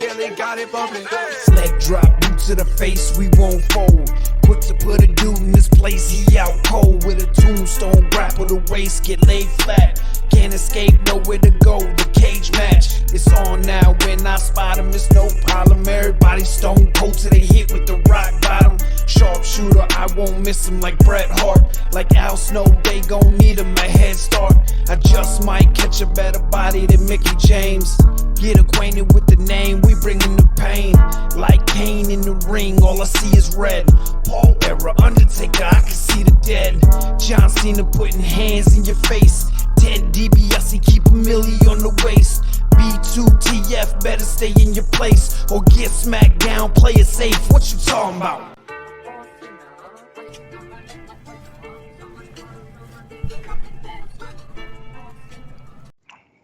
Billy got it bumping. Leg drop, boot to the face, we won't fold. Quick to put a dude in this place, he out cold. With a tombstone, grapple the waist, get laid flat. Can't escape, nowhere to go, the cage match. It's on now, when I spot him, it's no problem. Everybody stone cold till they hit with the rock bottom. Sharpshooter, I won't miss him like Bret Hart. Like Al Snow, they gon' need him a head start. I just might catch a better body than Mickey James. Get acquainted with the name, we bringin' the pain. Like Kane in the ring, all I see is red. Paul era, Undertaker, I can see the dead. John Cena putting hands in your face. 10 DBS, keep a milli on the waist. B2TF, better stay in your place or get smacked down, play it safe. What you talking about?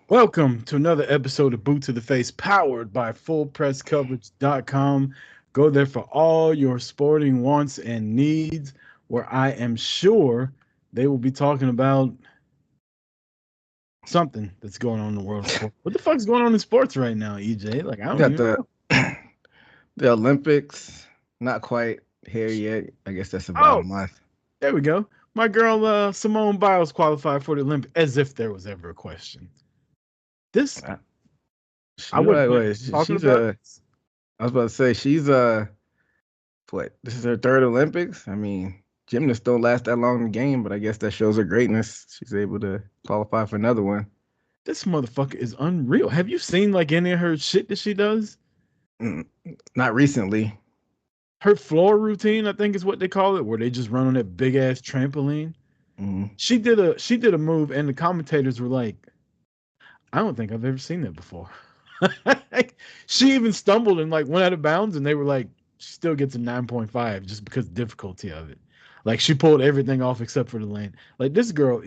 Welcome to another episode of Boot to the Face, powered by FullPressCoverage.com. Go there for all your sporting wants and needs, where I am sure they will be talking about something that's going on in the world of sports. What the fuck's going on in sports right now, EJ? Like, I don't got even know. the Olympics, not quite here yet. I guess that's about a month. There we go. My girl Simone Biles qualified for the Olympics, as if there was ever a question. This I was about to say she's what? This is her third Olympics. I mean, gymnasts don't last that long in the game, but I guess that shows her greatness. She's able to qualify for another one. This motherfucker is unreal. Have you seen like any of her shit that she does? Not recently. Her floor routine, I think is what they call it, where they just run on that big ass trampoline. Mm-hmm. She did a move, and the commentators were like, I don't think I've ever seen that before. She even stumbled and like went out of bounds, and they were like, she still gets a 9.5 just because of the difficulty of it. Like, she pulled everything off except for the lane. Like, this girl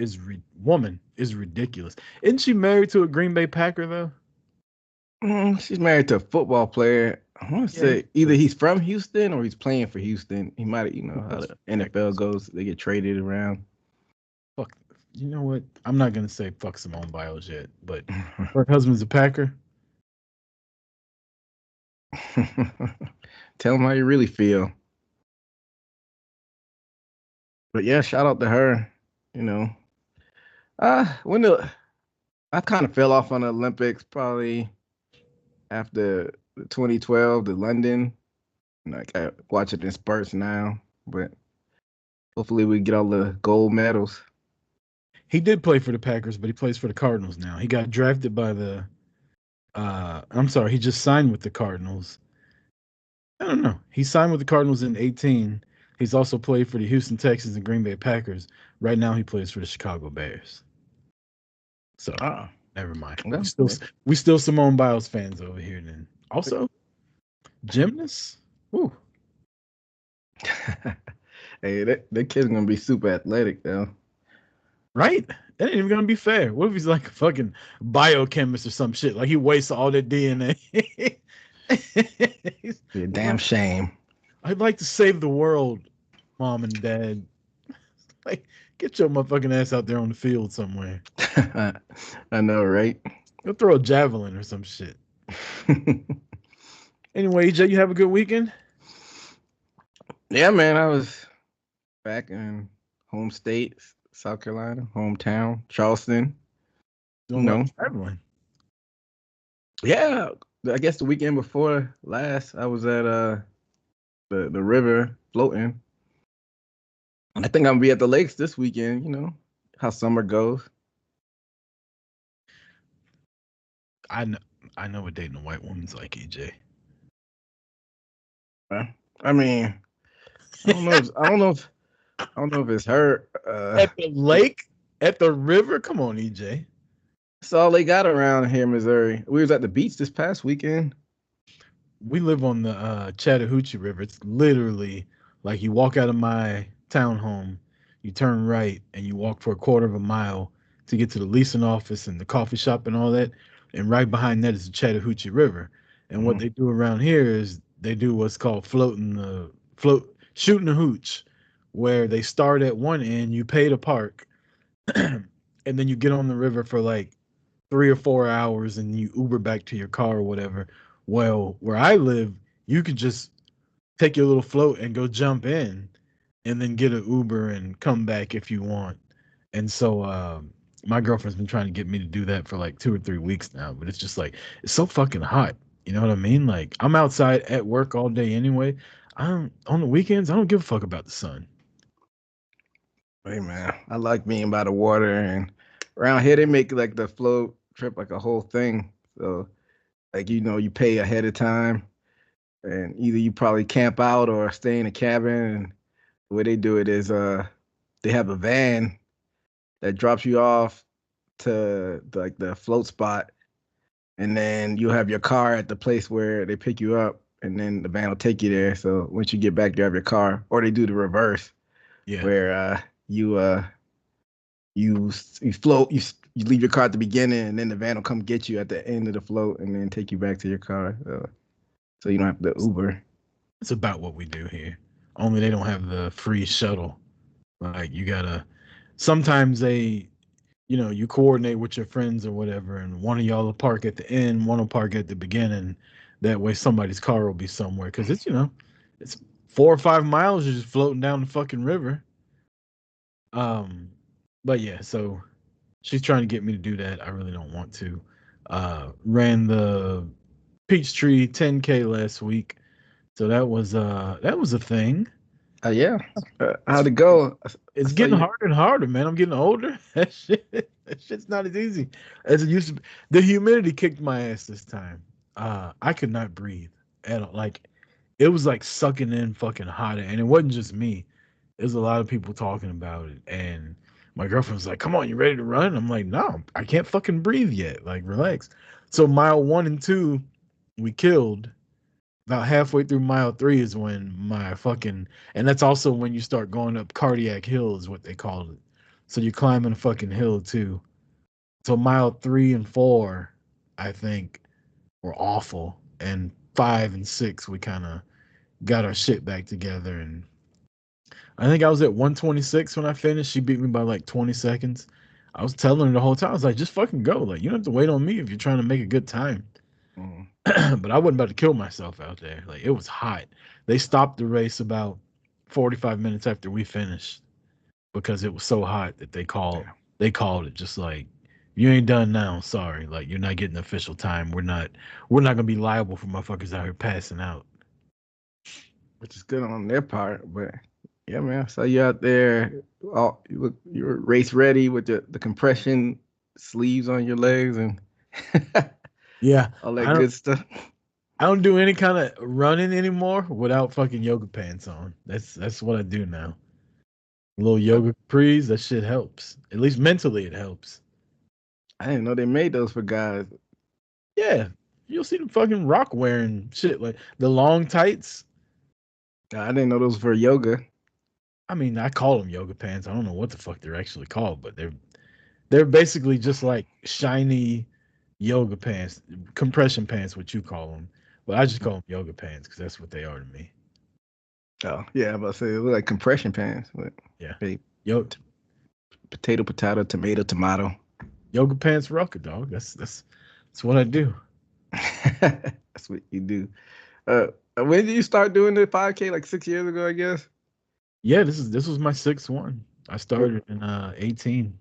woman is ridiculous. Isn't she married to a Green Bay Packer though? She's married to a football player. I want to say either he's from Houston or he's playing for Houston. He might, how the NFL goes. They get traded around. Fuck. You know what? I'm not going to say fuck Simone Biles yet, but her husband's a Packer. Tell him how you really feel. But yeah, shout out to her. I kind of fell off on the Olympics probably after the 2012, the London. Like, I watch it in spurts now, but hopefully we get all the gold medals. He did play for the Packers, but he plays for the Cardinals now. He got drafted by the he just signed with the Cardinals. I don't know. He signed with the Cardinals in 2018. He's also played for the Houston Texans and Green Bay Packers. Right now he plays for the Chicago Bears. So never mind. We still Simone Biles fans over here then. Also, gymnasts. Woo. Hey, that kid's gonna be super athletic though. Right? That ain't even gonna be fair. What if he's like a fucking biochemist or some shit? Like, he wastes all that DNA. Be a damn shame. I'd like to save the world, Mom and Dad. Like, get your motherfucking ass out there on the field somewhere. I know, right? Go throw a javelin or some shit. Anyway, EJ, you have a good weekend? Yeah, man. I was back in home state, South Carolina, hometown, Charleston. Traveling. Yeah, I guess the weekend before last, I was at the river floating. I think I'm gonna be at the lakes this weekend. How summer goes. I know what dating a white woman's like, EJ. I mean, I don't know if it's her. At the lake, at the river. Come on, EJ. That's all they got around here in Missouri. We was at the beach this past weekend. We live on the Chattahoochee River. It's literally like you walk out of my townhome, you turn right, and you walk for a quarter of a mile to get to the leasing office and the coffee shop and all that. And right behind that is the Chattahoochee River. And what they do around here is they do what's called shooting the hooch, where they start at one end, you pay to park, and then you get on the river for like 3 or 4 hours and you Uber back to your car or whatever. Well, where I live, you could just take your little float and go jump in and then get an Uber and come back if you want. And so my girlfriend's been trying to get me to do that for like 2 or 3 weeks now, but it's just like it's so fucking hot. You know what I mean? Like I'm outside at work all day anyway. I'm on the weekends, I don't give a fuck about the sun. Hey man, I like being by the water, and around here they make like the float trip like a whole thing. So like you pay ahead of time, and either you probably camp out or stay in a cabin. And the way they do it is they have a van that drops you off to like the float spot, and then you have your car at the place where they pick you up, and then the van will take you there. So once you get back, you have your car, or they do the reverse Yeah. where you you float, you leave your car at the beginning, and then the van will come get you at the end of the float, and then take you back to your car. So you don't have to Uber. It's about what we do here. Only they don't have the free shuttle. Like you gotta sometimes you coordinate with your friends or whatever, and one of y'all will park at the end, one will park at the beginning. That way somebody's car will be somewhere. Cause it's 4 or 5 miles, you're just floating down the fucking river. Um, but yeah, so she's trying to get me to do that. I really don't want to. Ran the Peachtree 10K last week. So that was a thing. Yeah. How'd it go? I It's saw getting you. harder and harder, man. I'm getting older. That shit's not as easy as it used to be. The humidity kicked my ass this time. I could not breathe at all. Like it was like sucking in fucking hot, and it wasn't just me. There's a lot of people talking about it, and my girlfriend was like, "Come on, you ready to run?" I'm like, "No, I can't fucking breathe yet. Like, relax." So mile 1 and 2, we killed. About halfway through mile 3 is when my fucking, and that's also when you start going up cardiac hill is what they call it. So you're climbing a fucking hill too. So mile 3 and 4, I think, were awful, and 5 and 6 we kind of got our shit back together. And I think I was at 126 when I finished. She beat me by like 20 seconds. I was telling her the whole time, I was like, just fucking go. Like, you don't have to wait on me if you're trying to make a good time. Mm. But I wasn't about to kill myself out there. Like, it was hot. They stopped the race about 45 minutes after we finished because it was so hot that Yeah. they called it just like, you ain't done now. Sorry. Like, you're not getting official time. We're not gonna be liable for motherfuckers out here passing out. Which is good on their part, but yeah, man. So you out there, you're race ready with the compression sleeves on your legs and Yeah. all that I don't good stuff. I don't do any kind of running anymore without fucking yoga pants on. That's what I do now. A little I, yoga capris, that shit helps. At least mentally it helps. I didn't know they made those for guys. Yeah. You'll see them fucking rock wearing shit like the long tights. I didn't know those for yoga. I mean, I call them yoga pants. I don't know what the fuck they're actually called, but they're basically just like shiny yoga pants, compression pants, what you call them. But I just call them yoga pants because that's what they are to me. Oh yeah, I'm about to say they look like compression pants, but Yeah. hey, Yo, potato, tomato. yoga pants rocker dog. That's what I do. That's what you do. Uh, when did you start doing the 5K? Like 6 years ago, I guess. Yeah, this was my sixth one. I What started in 18.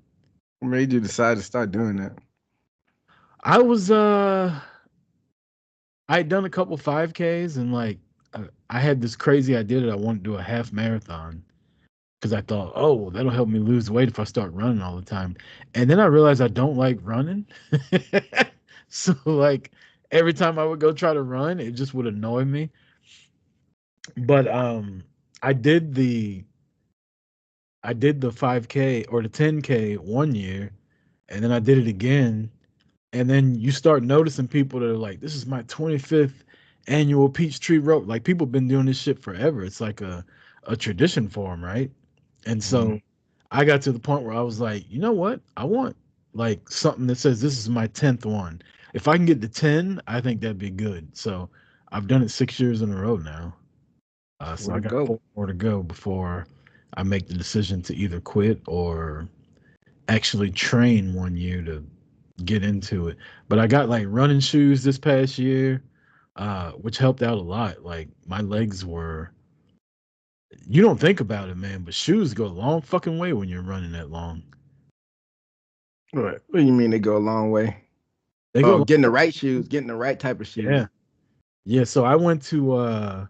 made you decide to start doing that? I was I had done a couple 5Ks, and like I had this crazy idea that I wanted to do a half marathon because I thought, oh, well, that'll help me lose weight if I start running all the time. And then I realized I don't like running. So like every time I would go try to run, it just would annoy me. But I did the I did the 5K or the 10K one year, and then I did it again. And then you start noticing people that are like, this is my 25th annual Peachtree Road. Like people have been doing this shit forever. It's like a tradition for them, right? And Mm. so I got to the point where I was like, you know what? I want like something that says this is my 10th one. If I can get to 10, I think that'd be good. So I've done it 6 years in a row now. So Four I to got go. 4 more to go before I make the decision to either quit or actually train 1 year to get into it. But I got like running shoes this past year, which helped out a lot. Like my legs were, you don't think about it, man, but shoes go a long fucking way when you're running that long. What do you mean they go a long way? They go, Oh, getting the right shoes, getting the right type of yeah, shoes. yeah. So I went to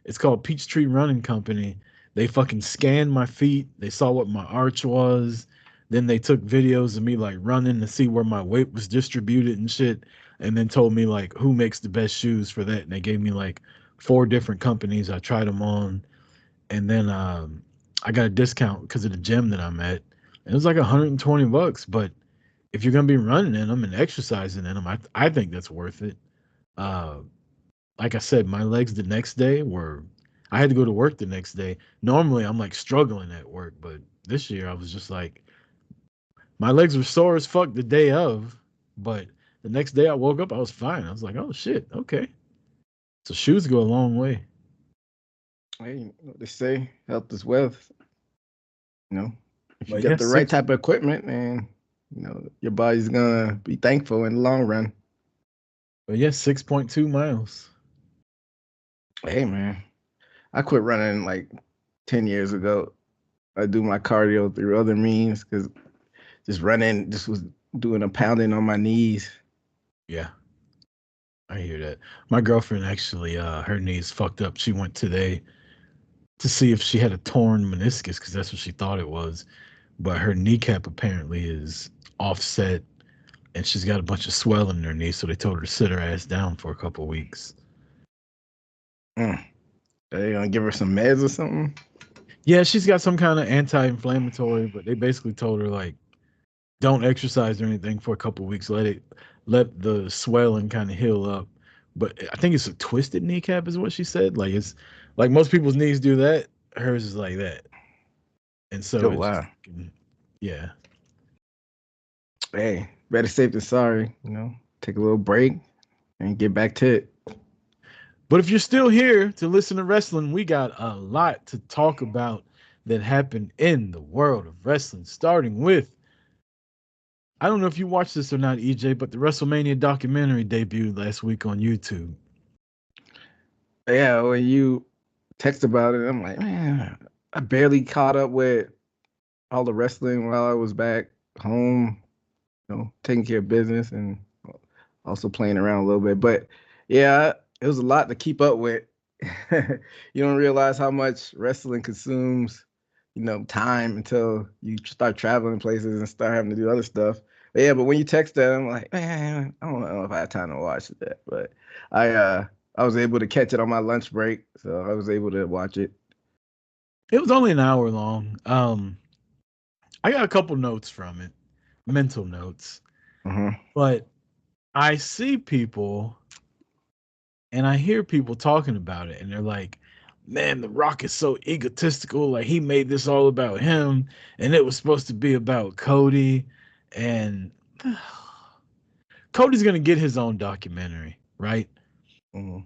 it's called Peachtree Running Company. They fucking scanned my feet. They saw what my arch was. Then they took videos of me like running to see where my weight was distributed and shit. And then told me like who makes the best shoes for that. And they gave me like four different companies. I tried them on. And then I got a discount because of the gym that I'm at. And it was like $120. But if you're gonna be running in them and exercising in them, I think that's worth it. Uh, like I said, my legs the next day were, I had to go to work the next day. Normally I'm like struggling at work, but this year I was just like, my legs were sore as fuck the day of, but the next day I woke up, I was fine. I was like, oh shit, okay. So shoes go a long way. Hey, you know what they say, health is wealth. You know, if you But yeah, got the right six, type of equipment, and your body's gonna be thankful in the long run. but yeah, 6.2 miles. Hey, man, I quit running like 10 years ago. I do my cardio through other means because just running just was doing a pounding on my knees. Yeah, I hear that. My girlfriend actually, her knees fucked up. She went today to see if she had a torn meniscus because that's what she thought it was. But her kneecap apparently is offset and she's got a bunch of swelling in her knee. So they told her to sit her ass down for a couple weeks. Mm. Are they gonna give her some meds or something? Yeah, she's got some kind of anti-inflammatory, but they basically told her like don't exercise or anything for a couple weeks. Let the swelling kind of heal up. But I think it's a twisted kneecap, is what she said. Like it's like most people's knees do that. Hers is like that, and so Oh it's just wow. yeah. Hey, better safe than sorry. Take a little break and get back to it. But if you're still here to listen to wrestling, we got a lot to talk about that happened in the world of wrestling, starting with, I don't know if you watched this or not, EJ, but the WrestleMania documentary debuted last week on YouTube. Yeah, when you text about it, I'm like, man, I barely caught up with all the wrestling while I was back home, taking care of business and also playing around a little bit. But yeah, it was a lot to keep up with. You don't realize how much wrestling consumes, time until you start traveling places and start having to do other stuff. But yeah, but when you text that, I'm like, man, I don't know if I have time to watch that. But I was able to catch it on my lunch break, so I was able to watch it. It was only an hour long. I got a couple notes from it, mental notes, Uh-huh. but I see people and I hear people talking about it, and they're like, "Man, The Rock is so egotistical. Like he made this all about him, and it was supposed to be about Cody." And Cody's gonna get his own documentary, right? Mhm.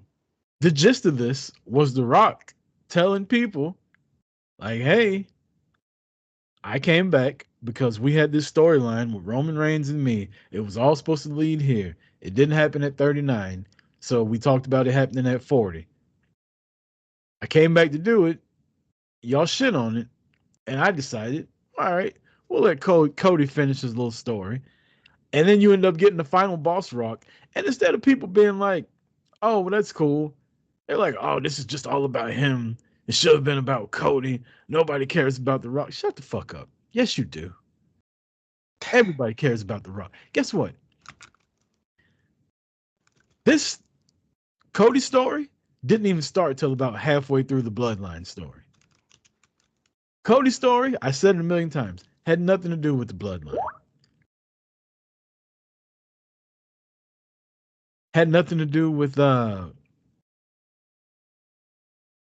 The gist of this was The Rock telling people, like, "Hey, I came back because we had this storyline with Roman Reigns and me. It was all supposed to lead here. It didn't happen at 39, so we talked about it happening at 40. I came back to do it. Y'all shit on it, and I decided, all right, we'll let Cody finish his little story, and then you end up getting the final boss Rock, and instead of people being like, oh, well, that's cool, they're like, oh, this is just all about him. It should have been about Cody. Nobody cares about the Rock. Shut the fuck up. Yes, you do. Everybody cares about the Rock. Guess what? This Cody story didn't even start till about halfway through the Bloodline story. Cody's story, I said it a million times, had nothing to do with the Bloodline. Had nothing to do with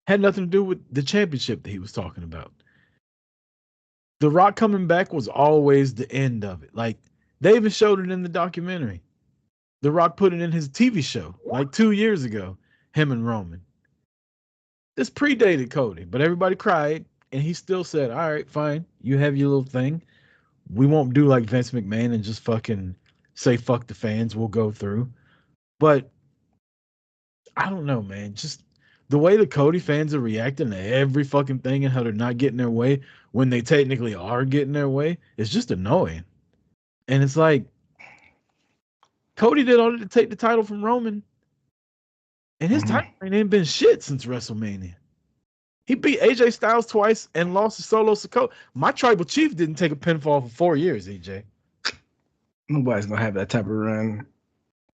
had nothing to do with the championship that he was talking about. The Rock coming back was always the end of it. Like they even showed it in the documentary. The Rock put it in his TV show like 2 years ago. Him and Roman. This predated Cody, but everybody cried, and he still said, "All right, fine. You have your little thing. We won't do like Vince McMahon and just fucking say fuck the fans. We'll go through." But I don't know, man. Just the way the Cody fans are reacting to every fucking thing and how they're not getting their way when they technically are getting their way is just annoying. And it's like Cody did all to take the title from Roman, and his Hmm. title reign ain't been shit since WrestleMania. He beat AJ Styles twice and lost to Solo Sikoa. My tribal chief didn't take a pinfall for 4 years, EJ. Nobody's gonna have that type of run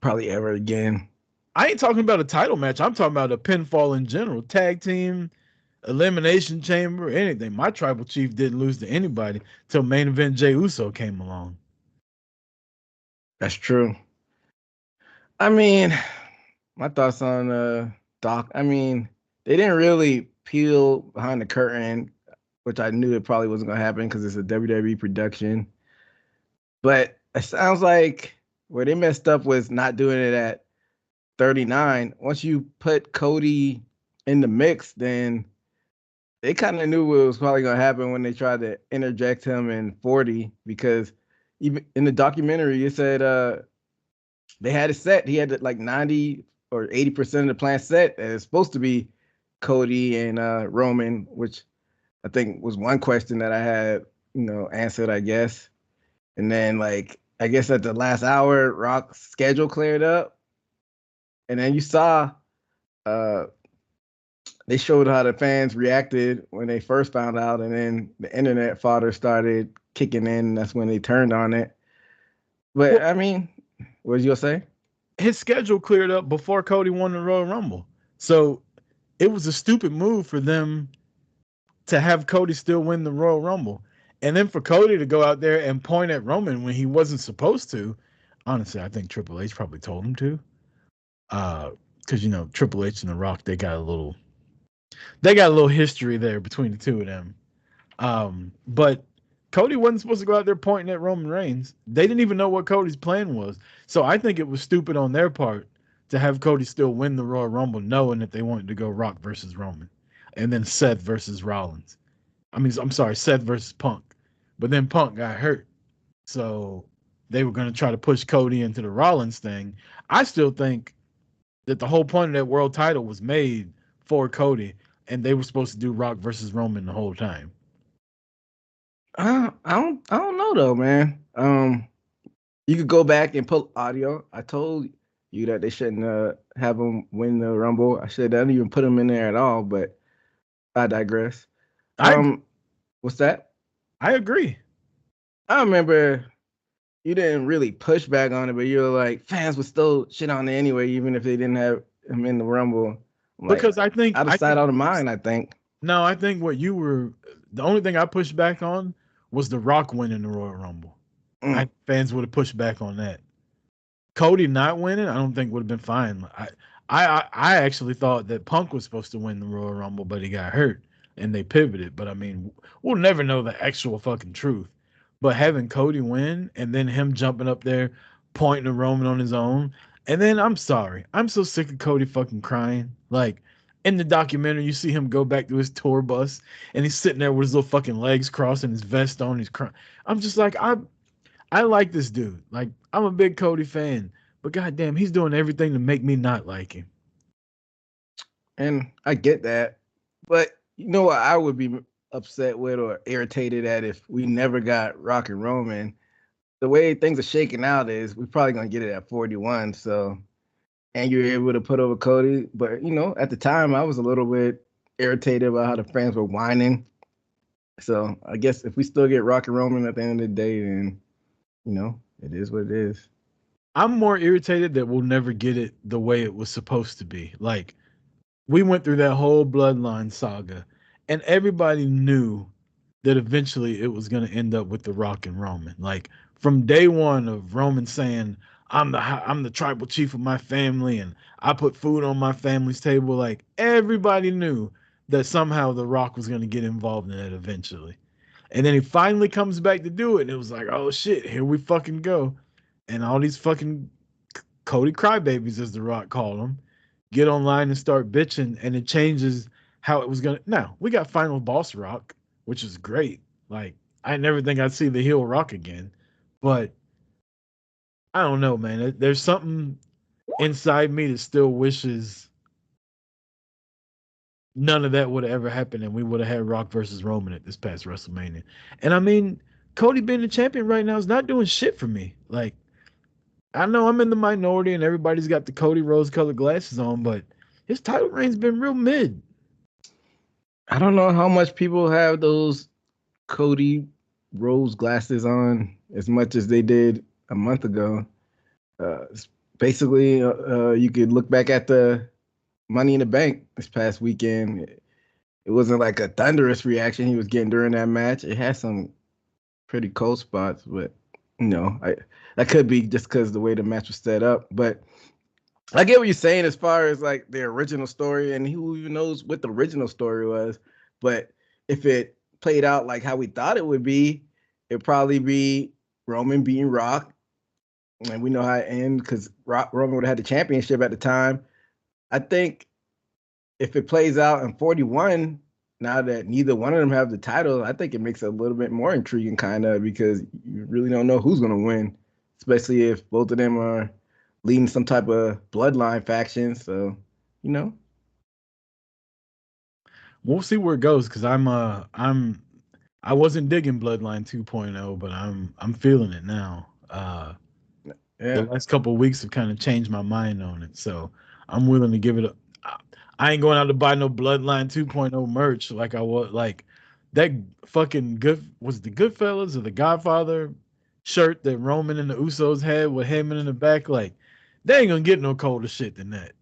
probably ever again. I ain't talking about a title match. I'm talking about a pinfall in general. Tag team, elimination chamber, anything. My tribal chief didn't lose to anybody till main event Jey Uso came along. That's true. I mean, my thoughts on Doc. I mean, they didn't really peel behind the curtain, which I knew it probably wasn't gonna happen because it's a WWE production. But it sounds like where they messed up was not doing it at 39. Once you put Cody in the mix, then they kind of knew what was probably going to happen when they tried to interject him in 40 because even in the documentary it said they had it set. He had like 90 or 80% of the plan set. And it's supposed to be Cody and Roman, which I think was one question that I had, answered, I guess. And then like I guess at the last hour, Rock's schedule cleared up. And then you saw uh they showed how the fans reacted when they first found out, and then the internet fodder started kicking in. That's when they turned on it. But Well, I mean, what was you gonna say? his schedule cleared up before Cody won the Royal Rumble. So it was a stupid move for them to have Cody still win the Royal Rumble. And then for Cody to go out there and point at Roman when he wasn't supposed to. Honestly, I think Triple H probably told him to. Because Triple H and The Rock, they got a little history there between the two of them. But Cody wasn't supposed to go out there pointing at Roman Reigns. They didn't even know what Cody's plan was. So I think it was stupid on their part to have Cody still win the Royal Rumble, knowing that they wanted to go Rock versus Roman, and then Seth versus Rollins. I mean, I'm sorry, Seth versus Punk. But then Punk got hurt. So they were going to try to push Cody into the Rollins thing. I still think that the whole point of that world title was made for Cody, and they were supposed to do Rock versus Roman the whole time. I don't know though, man. You could go back and pull audio. I told you that they shouldn't have him win the Rumble. I should not even put him in there at all, but I digress. I What's that? I agree. I remember you didn't really push back on it, but you were like, fans would still shit on it anyway, even if they didn't have him in the Rumble. I'm like, Because I think out of I sight, think out of mind, I think. no, I think what you were the only thing I pushed back on was the Rock winning the Royal Rumble. Mm. I fans would have pushed back on that. Cody not winning, I don't think would have been fine. I actually thought that Punk was supposed to win the Royal Rumble, but he got hurt and they pivoted. But I mean, we'll never know the actual fucking truth. But having Cody win and then him jumping up there, pointing to Roman on his own, and then I'm sorry, I'm so sick of Cody fucking crying. Like in the documentary, you see him go back to his tour bus and he's sitting there with his little fucking legs crossed and his vest on. He's crying. I'm just like, I like this dude. Like, I'm a big Cody fan, but goddamn, he's doing everything to make me not like him. And I get that. But you know what I would be upset with or irritated at if we never got Rock and Roman? The way things are shaking out is we're probably going to get it at 41. So, and you're able to put over Cody. But, at the time, I was a little bit irritated about how the fans were whining. So I guess if we still get Rock and Roman at the end of the day, then, it is what it is. I'm more irritated that we'll never get it the way it was supposed to be. Like, we went through that whole bloodline saga, and everybody knew that eventually it was going to end up with the Rock and Roman. Like from day one of Roman saying, I'm the tribal chief of my family, and I put food on my family's table." Like everybody knew that somehow the Rock was going to get involved in it eventually. And then he finally comes back to do it, and it was like, "Oh shit, here we fucking go!" And all these fucking Cody crybabies, as the Rock called them, get online and start bitching, and it changes how it was gonna. Now we got Final Boss Rock, which is great. Like I never think I'd see the heel Rock again, but I don't know, man. There's something inside me that still wishes none of that would have ever happened, and we would have had Rock versus Roman at this past WrestleMania. And I mean, Cody being the champion right now is not doing shit for me. Like, I know I'm in the minority, and everybody's got the Cody rose-colored glasses on, but his title reign's been real mid. I don't know how much people have those Cody rose glasses on as much as they did a month ago. It's basically, you could look back at the Money in the Bank this past weekend. It wasn't like a thunderous reaction he was getting during that match. It had some pretty cold spots, but that could be just because the way the match was set up. But I get what you're saying as far as like the original story, and who even knows what the original story was. But if it played out like how we thought it would be, it'd probably be Roman beating Rock. And we know how it ended because Roman would have had the championship at the time. I think if it plays out in 41, now that neither one of them have the title, I think it makes it a little bit more intriguing, kind of, because you really don't know who's going to win, especially if both of them are leading some type of bloodline faction. So, We'll see where it goes because I wasn't digging Bloodline 2.0, but I'm feeling it now. The last couple of weeks have kind of changed my mind on it, so I'm willing to give it a. I ain't going out to buy no Bloodline 2.0 merch like I was like that fucking was the Goodfellas or the Godfather shirt that Roman and the Usos had with Heyman in the back. Like they ain't gonna get no colder shit than that.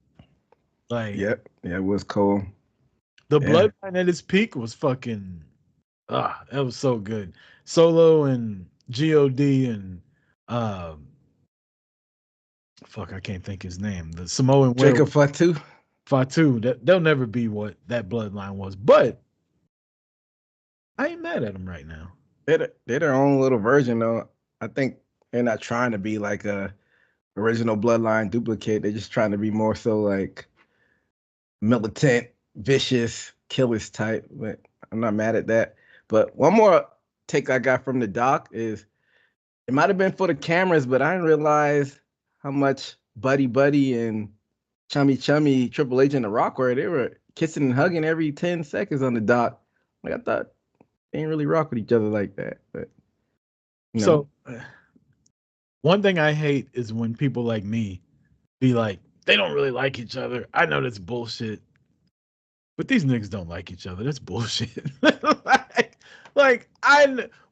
Like yeah, it was cold. The Bloodline at its peak was fucking that was so good. Solo and God and fuck, I can't think his name. The Samoan Jacob Fatu. They'll never be what that Bloodline was, but I ain't mad at them right now. They're their own little version, though. I think they're not trying to be like a original Bloodline duplicate. They're just trying to be more so like militant, vicious, killers type. But I'm not mad at that. But one more take I got from the doc is it might have been for the cameras, but I didn't realize how much buddy and chummy Triple H and The Rock were. They were kissing and hugging every 10 seconds on the dock. Like I thought they didn't really rock with each other like that. But So one thing I hate is when people like me be like, they don't really like each other. I know that's bullshit. But these niggas don't like each other. That's bullshit.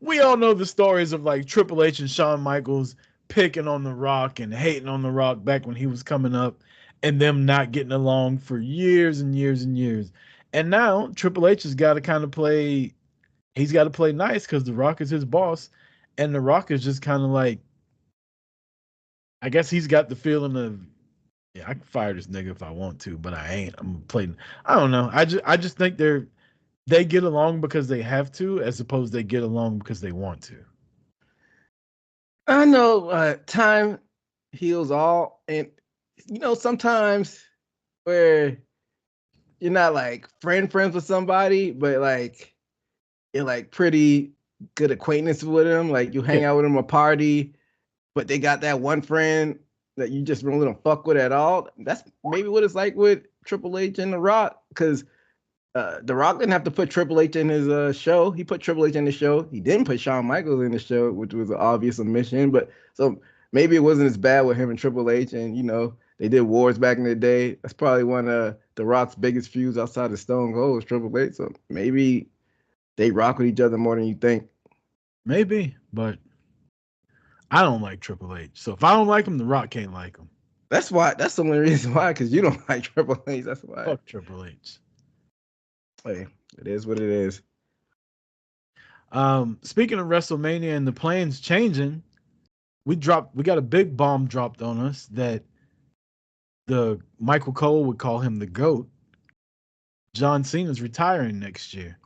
We all know the stories of like Triple H and Shawn Michaels picking on The Rock and hating on The Rock back when he was coming up and them not getting along for years and years and years. And now Triple H has got to kind of play, he's got to play nice because The Rock is his boss. And The Rock is just kind of like, I guess he's got the feeling of, yeah, I can fire this nigga if I want to, but I ain't. I'm playing. I don't know. I just think they get along because they have to, as opposed to they get along because they want to. I know time heals all, and sometimes where you're not like friends with somebody, but like you're like pretty good acquaintance with them. Like you hang out with them at a party, but they got that one friend that you just really don't fuck with at all. That's maybe what it's like with Triple H and The Rock, because The Rock didn't have to put Triple H in his show. He put Triple H in the show. He didn't put Shawn Michaels in the show, which was an obvious omission. But so maybe it wasn't as bad with him and Triple H. And they did wars back in the day. That's probably one of The Rock's biggest feuds outside of Stone Cold was Triple H. So maybe they rock with each other more than you think. Maybe, but I don't like Triple H. So if I don't like him, The Rock can't like him. That's why. That's the only reason why. Because you don't like Triple H. That's why. Fuck Triple H. Hey, it is what it is. Speaking of WrestleMania and the plans changing, we got a big bomb dropped on us that the Michael Cole would call him the GOAT. John Cena's retiring next year.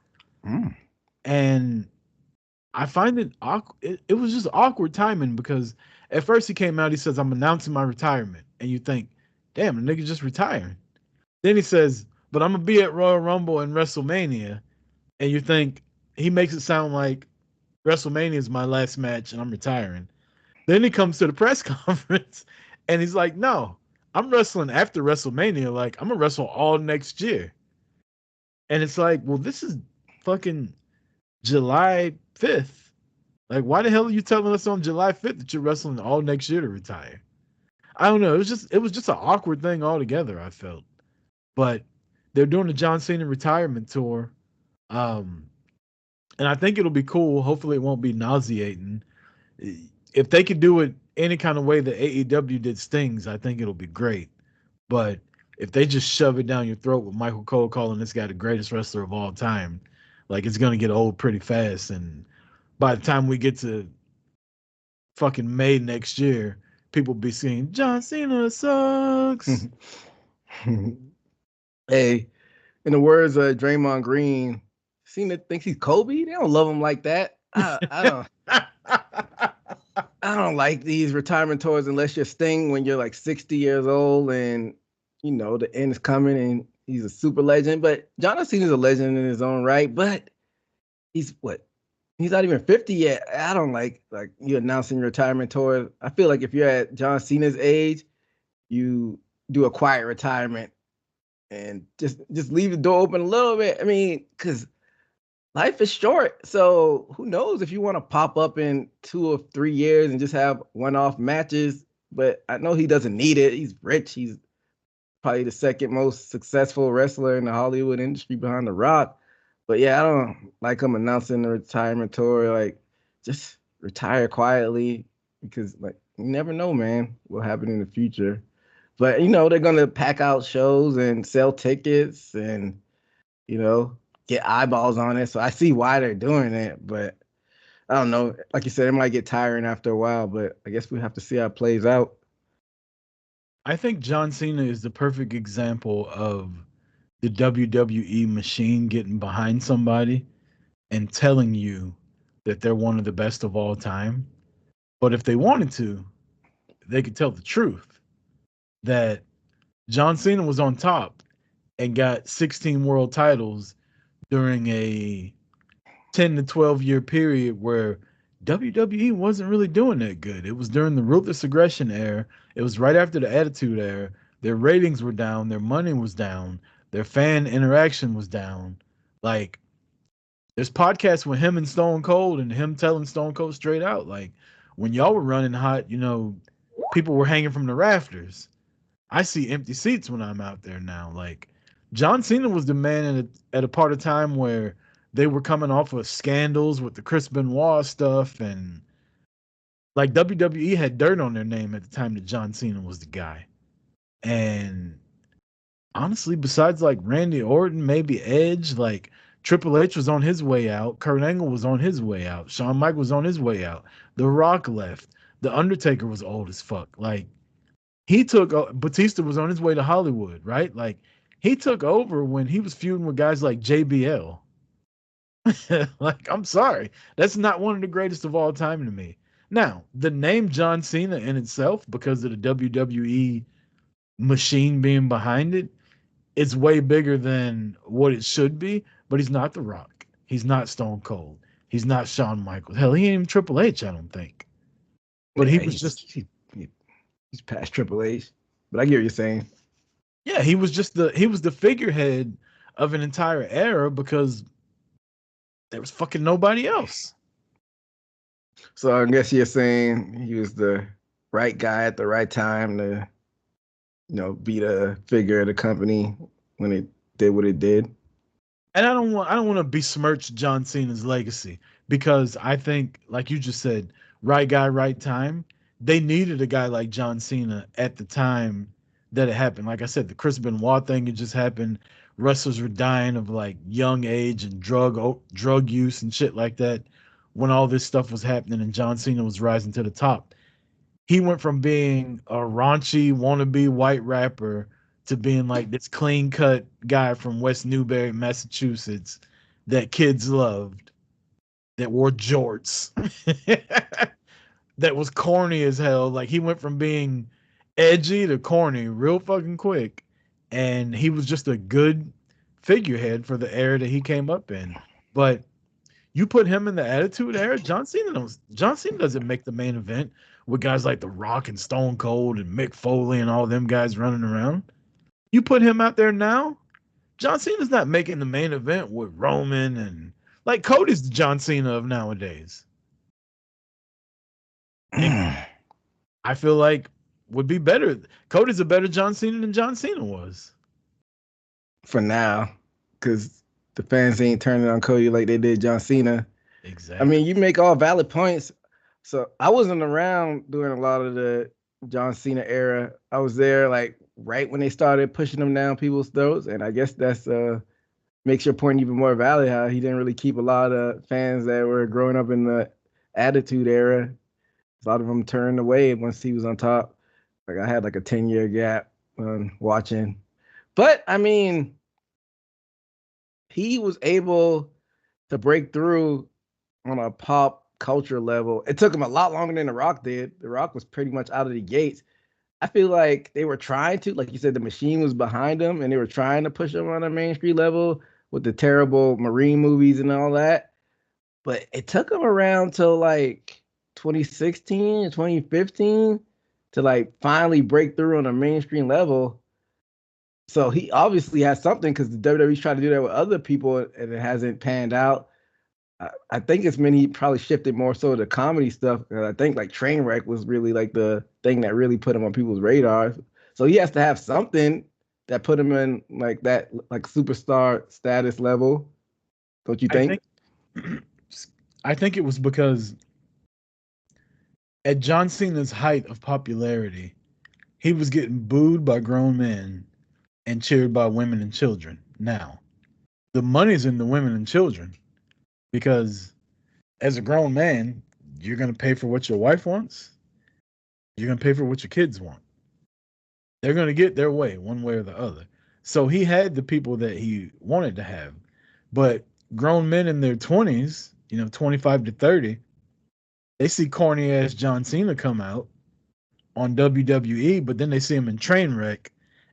And I find it awkward. It was just awkward timing because at first he came out, he says, I'm announcing my retirement. And you think, damn, the nigga just retiring. Then he says, but I'm going to be at Royal Rumble and WrestleMania. And you think, he makes it sound like WrestleMania is my last match and I'm retiring. Then he comes to the press conference and he's like, no, I'm wrestling after WrestleMania. Like, I'm going to wrestle all next year. And it's like, well, this is fucking July 5th. Like, why the hell are you telling us on July 5th that you're wrestling all next year to retire? I don't know. It was just an awkward thing altogether, I felt. But they're doing the John Cena retirement tour. Um, and I think it'll be cool. Hopefully it won't be nauseating. If they could do it any kind of way that AEW did Stings, I think it'll be great. But if they just shove it down your throat with Michael Cole calling this guy the greatest wrestler of all time, like it's gonna get old pretty fast. And by the time we get to fucking May next year, people will be saying John Cena sucks. Hey, in the words of Draymond Green, Cena thinks he's Kobe. They don't love him like that. I don't like these retirement tours unless you're Sting when you're like 60 years old and you know the end is coming and he's a super legend. But John Cena's a legend in his own right, but he's what? He's not even 50 yet. I don't like you announcing your retirement tour. I feel like if you're at John Cena's age, you do a quiet retirement and just leave the door open a little bit. I mean, because life is short. So who knows if you want to pop up in 2 or 3 years and just have one-off matches. But I know he doesn't need it. He's rich. He's probably the second most successful wrestler in the Hollywood industry behind The Rock. But yeah, I don't like him announcing the retirement tour. Like, just retire quietly because like you never know, man, what happened in the future. But you know, they're gonna pack out shows and sell tickets and you know, get eyeballs on it. So I see why they're doing it, but I don't know. Like you said, it might get tiring after a while, but I guess we have to see how it plays out. I think John Cena is the perfect example of the WWE machine getting behind somebody and telling you that they're one of the best of all time. But if they wanted to, they could tell the truth that John Cena was on top and got 16 world titles during a 10 to 12-year period where WWE wasn't really doing that good. It was during the Ruthless Aggression era. It was right after the Attitude era. Their ratings were down, their money was down, their fan interaction was down. Like, there's podcasts with him and Stone Cold and him telling Stone Cold straight out, like, when y'all were running hot, people were hanging from the rafters. I see empty seats when I'm out there now. Like, John Cena was the man at a part of time where they were coming off of scandals with the Chris Benoit stuff, and like WWE had dirt on their name at the time that John Cena was the guy. And honestly, besides like Randy Orton, maybe Edge, like Triple H was on his way out, Kurt Angle was on his way out, Shawn Michaels was on his way out, The Rock left, The Undertaker was old as fuck. Like, he took Batista was on his way to Hollywood, right? Like, he took over when he was feuding with guys like JBL. Like, I'm sorry, that's not one of the greatest of all time to me. Now, the name John Cena in itself, because of the WWE machine being behind it, it's way bigger than what it should be. But he's not The Rock. He's not Stone Cold. He's not Shawn Michaels. Hell, he ain't even Triple H, I don't think. But he Yeah, was just he's past Triple H. But I get what you're saying. Yeah, he was the figurehead of an entire era because there was fucking nobody else. So I guess you're saying he was the right guy at the right time to, be the figure of the company when it did what it did. And I don't want to besmirch John Cena's legacy because I think, like you just said, right guy, right time. They needed a guy like John Cena at the time that it happened. Like I said, the Chris Benoit thing had just happened. Wrestlers were dying of like young age and drug use and shit like that when all this stuff was happening and John Cena was rising to the top. He went from being a raunchy wannabe white rapper to being like this clean cut guy from West Newbury, Massachusetts that kids loved, that wore jorts, that was corny as hell. Like, he went from being edgy to corny real fucking quick. And he was just a good figurehead for the era that he came up in. But you put him in the Attitude Era, John Cena doesn't make the main event with guys like The Rock and Stone Cold and Mick Foley and all them guys running around. You put him out there now, John Cena's not making the main event with Roman and like Cody's the John Cena of nowadays. And I feel like would be better. Cody's a better John Cena than John Cena was. For now, because the fans ain't turning on Cody like they did John Cena. Exactly. I mean, you make all valid points. So I wasn't around during a lot of the John Cena era. I was there like right when they started pushing him down people's throats, and I guess that's makes your point even more valid. How he didn't really keep a lot of fans that were growing up in the Attitude Era. A lot of them turned away once he was on top. Like I had like a 10-year gap watching, but I mean, he was able to break through on a pop culture level. It took him a lot longer than The Rock did. The Rock was pretty much out of the gates. I feel like they were trying to, like you said, the machine was behind them and they were trying to push him on a mainstream level with the terrible Marine movies and all that. But it took him around till like 2016, 2015 to like finally break through on a mainstream level. So he obviously has something because the WWE's trying to do that with other people and it hasn't panned out. I think it's meant he probably shifted more so to comedy stuff. I think like Trainwreck was really like the thing that really put him on people's radars. So he has to have something that put him in like that like superstar status level. Don't you think? I think it was because at John Cena's height of popularity, he was getting booed by grown men and cheered by women and children. Now, the money's in the women and children because as a grown man, you're going to pay for what your wife wants. You're going to pay for what your kids want. They're going to get their way one way or the other. So he had the people that he wanted to have. But grown men in their 20s, 25 to 30, they see corny ass John Cena come out on WWE, but then they see him in Trainwreck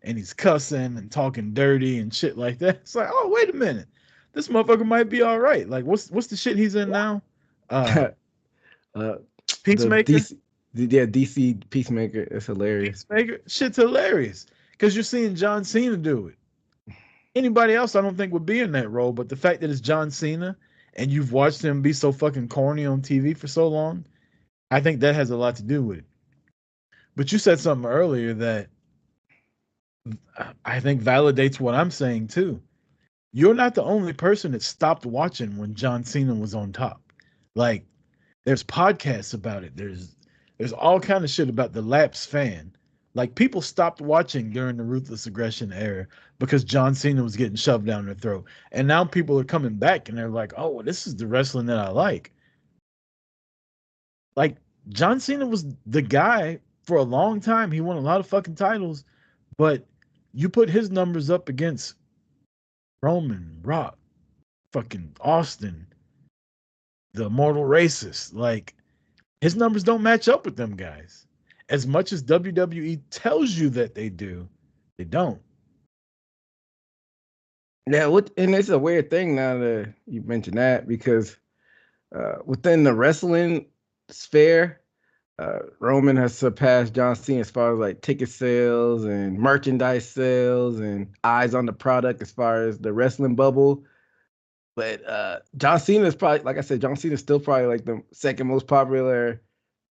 and he's cussing and talking dirty and shit like that. It's like, oh, wait a minute. This motherfucker might be all right. Like, what's the shit he's in now? The Peacemaker? DC Peacemaker. It's hilarious. Peacemaker? Shit's hilarious. Because you're seeing John Cena do it. Anybody else I don't think would be in that role, but the fact that it's John Cena and you've watched him be so fucking corny on TV for so long, I think that has a lot to do with it. But you said something earlier that I think validates what I'm saying too. You're not the only person that stopped watching when John Cena was on top. Like, there's podcasts about it. There's all kind of shit about the lapsed fan. Like, people stopped watching during the Ruthless Aggression era because John Cena was getting shoved down their throat. And now people are coming back and they're like, oh, well, this is the wrestling that I like. Like, John Cena was the guy for a long time. He won a lot of fucking titles, but you put his numbers up against Roman, Rock, fucking Austin, the Immortal Racist. Like, his numbers don't match up with them guys. As much as WWE tells you that they do, they don't. Yeah, and it's a weird thing now that you mentioned that because within the wrestling sphere, Roman has surpassed John Cena as far as like ticket sales and merchandise sales and eyes on the product as far as the wrestling bubble. But John Cena is probably, like I said, John Cena is still probably like the second most popular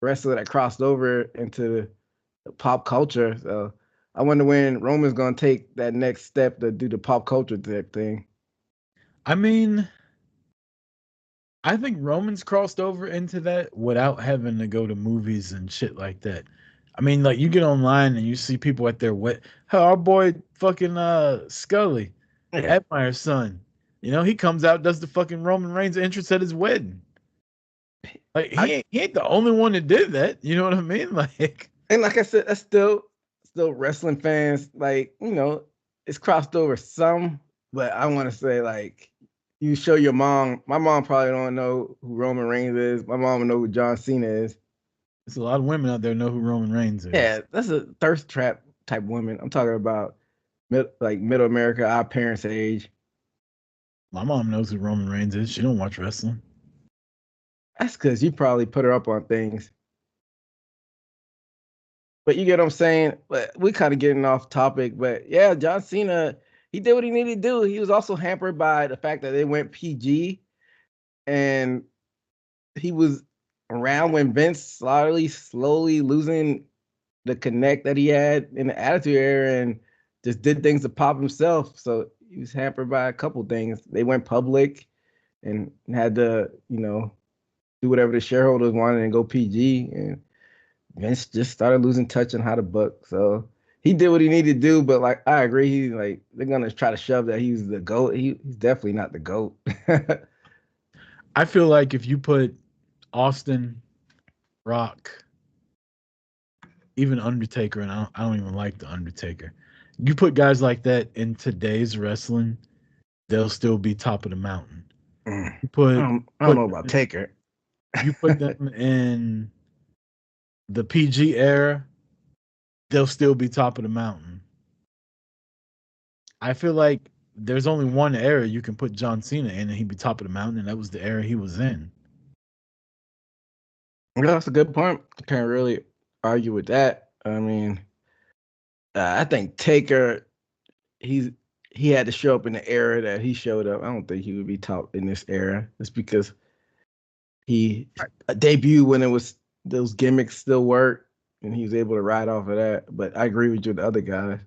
wrestler that crossed over into the pop culture. So I wonder when Roman's gonna take that next step to do the pop culture type thing. I mean, I think Roman's crossed over into that without having to go to movies and shit like that. I mean, like, you get online and you see people at their our boy fucking Scully, Yeah. Admire's son. He comes out, does the fucking Roman Reigns entrance at his wedding. Like, he ain't the only one that did that. You know what I mean? Like, And like I said, that's still wrestling fans. Like, it's crossed over some, but I want to say like you show your mom. My mom probably don't know who Roman Reigns is. My mom will know who John Cena is. there's a lot of women out there know who Roman Reigns is. Yeah, that's a thirst trap type woman. I'm talking about middle America, our parents' age. My mom knows who Roman Reigns is. She don't watch wrestling. That's because you probably put her up on things. But you get what I'm saying? But we kind of getting off topic. But yeah, John Cena, he did what he needed to do. He was also hampered by the fact that they went PG, and he was around when Vince slowly losing the connect that he had in the Attitude Era and just did things to pop himself. So he was hampered by a couple things. They went public and had to, do whatever the shareholders wanted and go PG. And Vince just started losing touch on how to book. So he did what he needed to do, but like I agree, they're gonna try to shove that he's the GOAT. He's definitely not the GOAT. I feel like if you put Austin, Rock, even Undertaker, and I don't even like the Undertaker. You put guys like that in today's wrestling, they'll still be top of the mountain. You I don't know about Taker. You put them in the PG era, they'll still be top of the mountain. I feel like there's only one era you can put John Cena in and he'd be top of the mountain, and that was the era he was in. Yeah, that's a good point. I can't really argue with that. I mean, I think Taker, he had to show up in the era that he showed up. I don't think he would be top in this era just because he debuted when it was those gimmicks still work and he was able to ride off of that. But I agree with you, the other guys.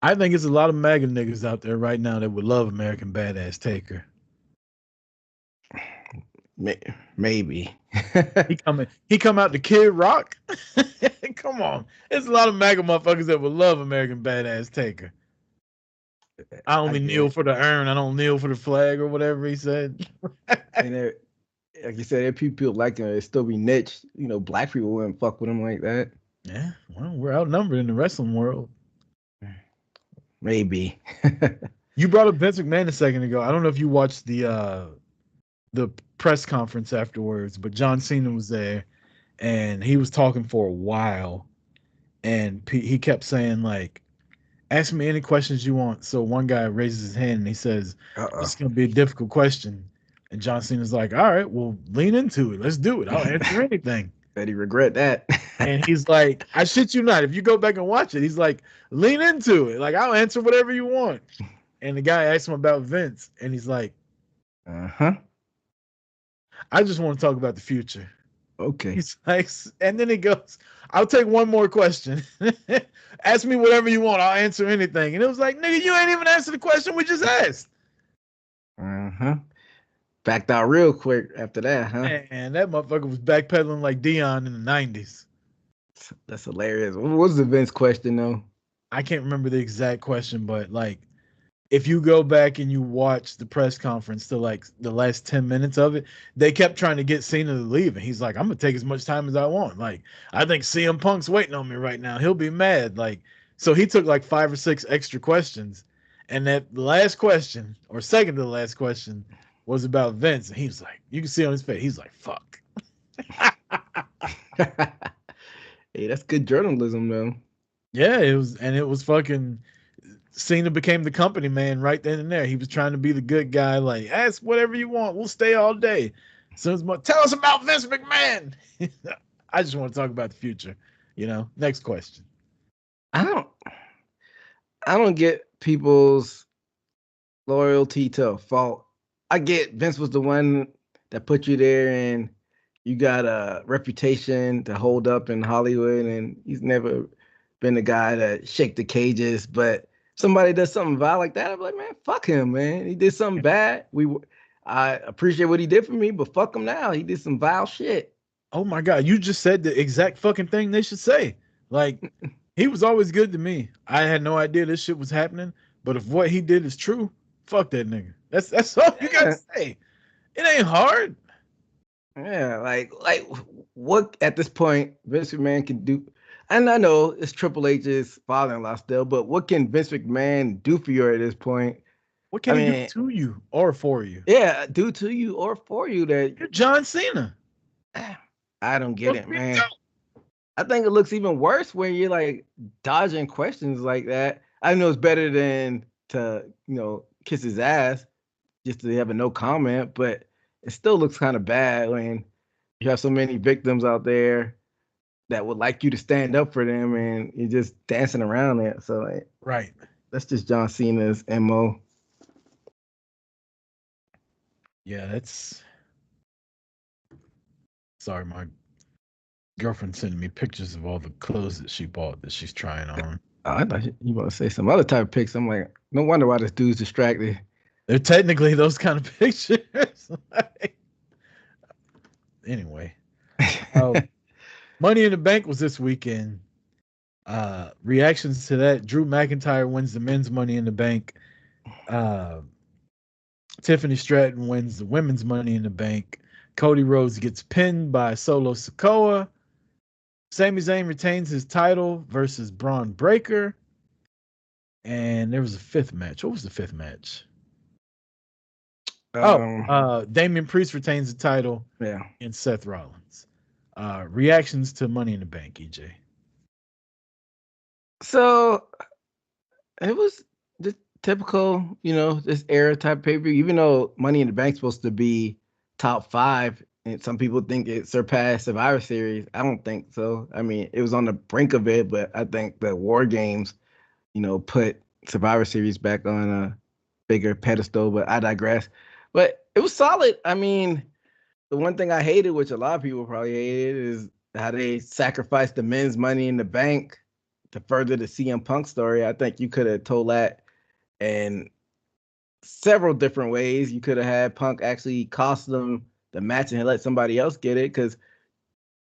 I think it's a lot of MAGA niggas out there right now that would love American Badass Taker. Maybe. he come out to Kid Rock. Come on. There's a lot of MAGA motherfuckers that would love American Badass Taker. I only kneel for the urn. I don't kneel for the flag or whatever he said. And like you said, there are people like him. It still be niche. Black people wouldn't fuck with him like that. Yeah, well, we're outnumbered in the wrestling world. Maybe. You brought up Vince McMahon a second ago. I don't know if you watched the press conference afterwards, but John Cena was there, and he was talking for a while, and he kept saying like, "Ask me any questions you want." So one guy raises his hand and he says, "It's gonna be a difficult question," and John Cena's like, "All right, well, lean into it. Let's do it. I'll answer anything." Bet he regret that. And he's like, I shit you not. If you go back and watch it, he's like, lean into it. Like, I'll answer whatever you want. And the guy asked him about Vince, and he's like, I just want to talk about the future. Okay. He's like, and then he goes, I'll take one more question. Ask me whatever you want. I'll answer anything. And it was like, nigga, you ain't even answered the question we just asked. Backed out real quick after that, huh? And that motherfucker was backpedaling like Dion in the 90s. That's hilarious. What was the Vince question, though? I can't remember the exact question, but like, if you go back and you watch the press conference to like the last 10 minutes of it, they kept trying to get Cena to leave. And he's like, I'm going to take as much time as I want. Like, I think CM Punk's waiting on me right now. He'll be mad. Like, so he took like 5 or 6 extra questions. And that last question, or second to the last question, was about Vince. And he was like, you can see on his face, he's like, fuck. Hey, that's good journalism, though. Yeah, it was fucking. Cena became the company man right then and there. He was trying to be the good guy, like, ask whatever you want. We'll stay all day. So tell us about Vince McMahon. I just want to talk about the future. Next question. I don't get people's loyalty to a fault. I get Vince was the one that put you there and you got a reputation to hold up in Hollywood, and he's never been the guy to shake the cages. But somebody does something vile like that, I'm like, man, fuck him, man. He did something bad. I appreciate what he did for me, but fuck him now. He did some vile shit. Oh my God, you just said the exact fucking thing they should say. Like, he was always good to me. I had no idea this shit was happening, but if what he did is true, fuck that nigga. That's all you gotta say. It ain't hard. Yeah, like what at this point Vince McMahon can do? And I know it's Triple H's father-in-law still, but what can Vince McMahon do for you at this point? What can he do to you or for you? Yeah, do to you or for you that you're John Cena. I don't get it, man. I think it looks even worse when you're like dodging questions like that. I know it's better than to, kiss his ass just to have a no comment, but it still looks kind of bad when you have so many victims out there that would like you to stand up for them and you're just dancing around it. So right. That's just John Cena's MO. Yeah, that's. Sorry, my girlfriend sending me pictures of all the clothes that she bought that she's trying on. Oh, I thought you were going to say some other type of pics. I'm like, no wonder why this dude's distracted. They're technically those kind of pictures. Anyway, Money in the Bank was this weekend. Reactions to that: Drew McIntyre wins the men's Money in the Bank. Tiffany Stratton wins the women's Money in the Bank. Cody Rhodes gets pinned by Solo Sikoa. Sami Zayn retains his title versus Braun Breaker. And there was a fifth match. What was the fifth match? Damian Priest retains the title. Yeah. And Seth Rollins. Reactions to Money in the Bank, EJ. So it was the typical, this era type pay per view. Even though Money in the Bank's supposed to be top 5, and some people think it surpassed Survivor Series, I don't think so. I mean, it was on the brink of it, but I think the War Games, put Survivor Series back on a bigger pedestal. But I digress. But it was solid. I mean, the one thing I hated, which a lot of people probably hated, is how they sacrificed the men's Money in the Bank to further the CM Punk story. I think you could have told that in several different ways. You could have had Punk actually cost them the match and let somebody else get it, because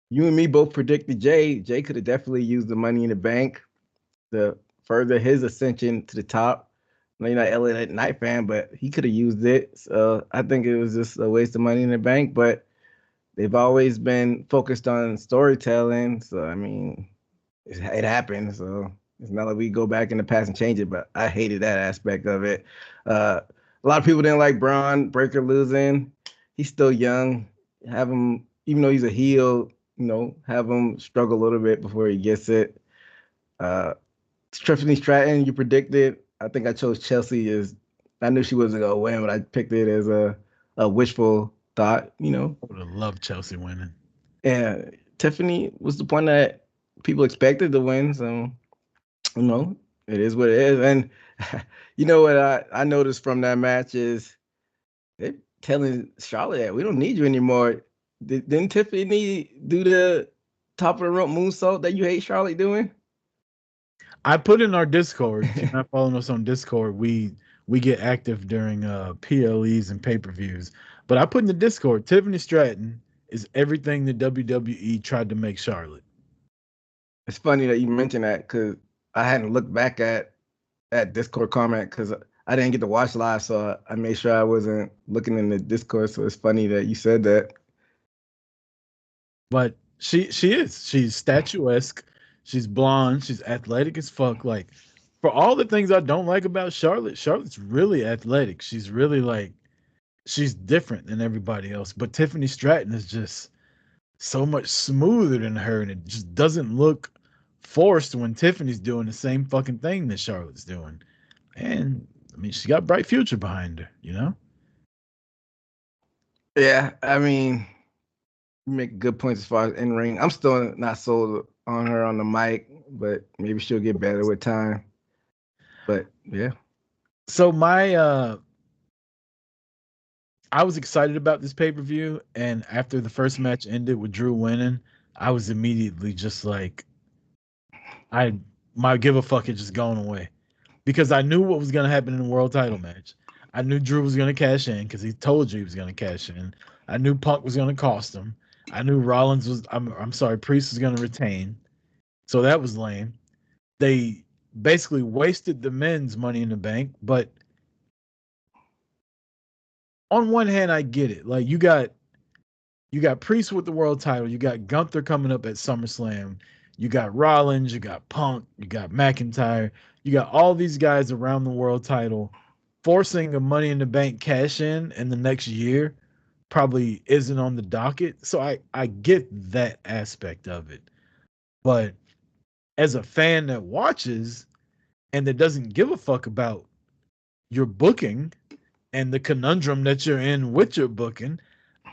you and me both predicted Jay. Jay could have definitely used the Money in the Bank to further his ascension to the top. I know you're not LA Knight fan, but he could have used it. So I think it was just a waste of Money in the Bank, but they've always been focused on storytelling. So, I mean, it happened. So it's not like we go back in the past and change it, but I hated that aspect of it. A lot of people didn't like Braun Breaker losing. He's still young. Have him, even though he's a heel, have him struggle a little bit before he gets it. Tiffany Stratton, you predicted. I think I chose Chelsea I knew she wasn't going to win, but I picked it as a wishful thought, I would have loved Chelsea winning. Yeah, Tiffany was the one that people expected to win, so it is what it is. And what I noticed from that match is they're telling Charlotte that we don't need you anymore. Didn't Tiffany do the top of the rope moonsault that you hate Charlotte doing? I put in our Discord. If you're not following us on Discord, we get active during PLEs and pay-per-views. But I put in the Discord, Tiffany Stratton is everything the WWE tried to make Charlotte. It's funny that you mentioned that, because I hadn't looked back at that Discord comment, because I didn't get to watch live, so I made sure I wasn't looking in the Discord. So it's funny that you said that. But she is. She's statuesque. She's blonde. She's athletic as fuck. Like, for all the things I don't like about Charlotte, Charlotte's really athletic. She's really she's different than everybody else. But Tiffany Stratton is just so much smoother than her, and it just doesn't look forced when Tiffany's doing the same fucking thing that Charlotte's doing. And I mean, she got a bright future behind her, Yeah, I mean, you make good points as far as in ring. I'm still not sold on her on the mic, but maybe she'll get better with time. But yeah. So I was excited about this pay-per-view, and after the first match ended with Drew winning, I was immediately just like, my give a fuck had just gone away, because I knew what was going to happen in the world title match. I knew Drew was going to cash in because he told you he was going to cash in. I knew Punk was going to cost him. I knew Rollins Priest was going to retain. So that was lame. They basically wasted the men's Money in the Bank, but on one hand, I get it. Like, you got Priest with the world title. You got Gunther coming up at SummerSlam. You got Rollins. You got Punk. You got McIntyre. You got all these guys around the world title. Forcing a Money in the Bank cash in the next year probably isn't on the docket. So I get that aspect of it. But as a fan that watches and that doesn't give a fuck about your booking and the conundrum that you're in with your booking,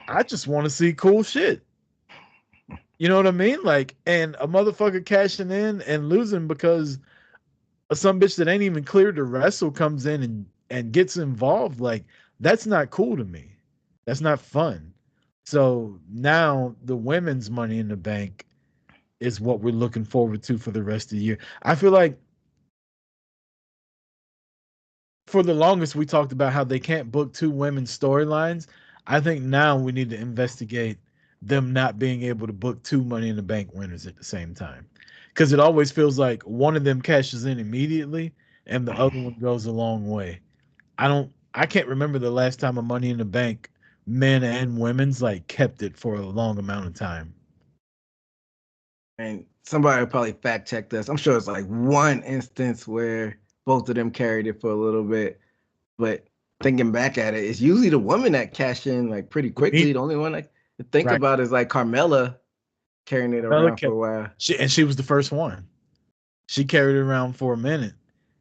I just want to see cool shit. You know what I mean? Like, and a motherfucker cashing in and losing because some bitch that ain't even cleared to wrestle comes in and gets involved, like that's not cool to me. That's not fun. So now the women's Money in the Bank is what we're looking forward to for the rest of the year. I feel like for the longest we talked about how they can't book two women's storylines. I think now we need to investigate them not being able to book two Money in the Bank winners at the same time. Because it always feels like one of them cashes in immediately and the other one goes a long way. I can't remember the last time a Money in the Bank men and women's like kept it for a long amount of time. And somebody will probably fact check this. I'm sure it's like one instance where both of them carried it for a little bit. But thinking back at it, it's usually the woman that cash in like pretty quickly. The only one I can think Right. about is like Carmella carrying it around for a while. She was the first one. She carried it around for a minute,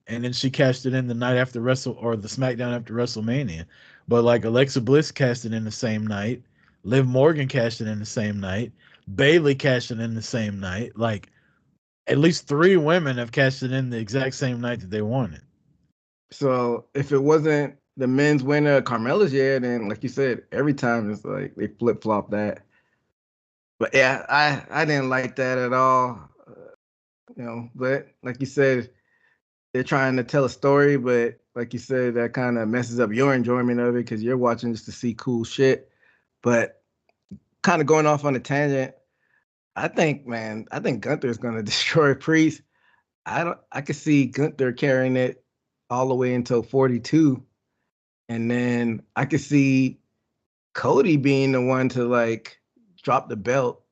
and then she cashed it in the night after the SmackDown after WrestleMania. But like Alexa Bliss cashed it in the same night, Liv Morgan cashed it in the same night, Bailey cashed it in the same night. Like at least three women have cashed it in the exact same night that they won it. So if it wasn't the men's winner Carmella's year, then like you said, every time it's like they flip flop that. But yeah, I didn't like that at all. But like you said, they're trying to tell a story, but like you said, that kind of messes up your enjoyment of it because you're watching just to see cool shit. But kind of going off on a tangent, I think Gunther's gonna destroy Priest. I could see Gunther carrying it all the way until 42. And then I could see Cody being the one to like drop the belt,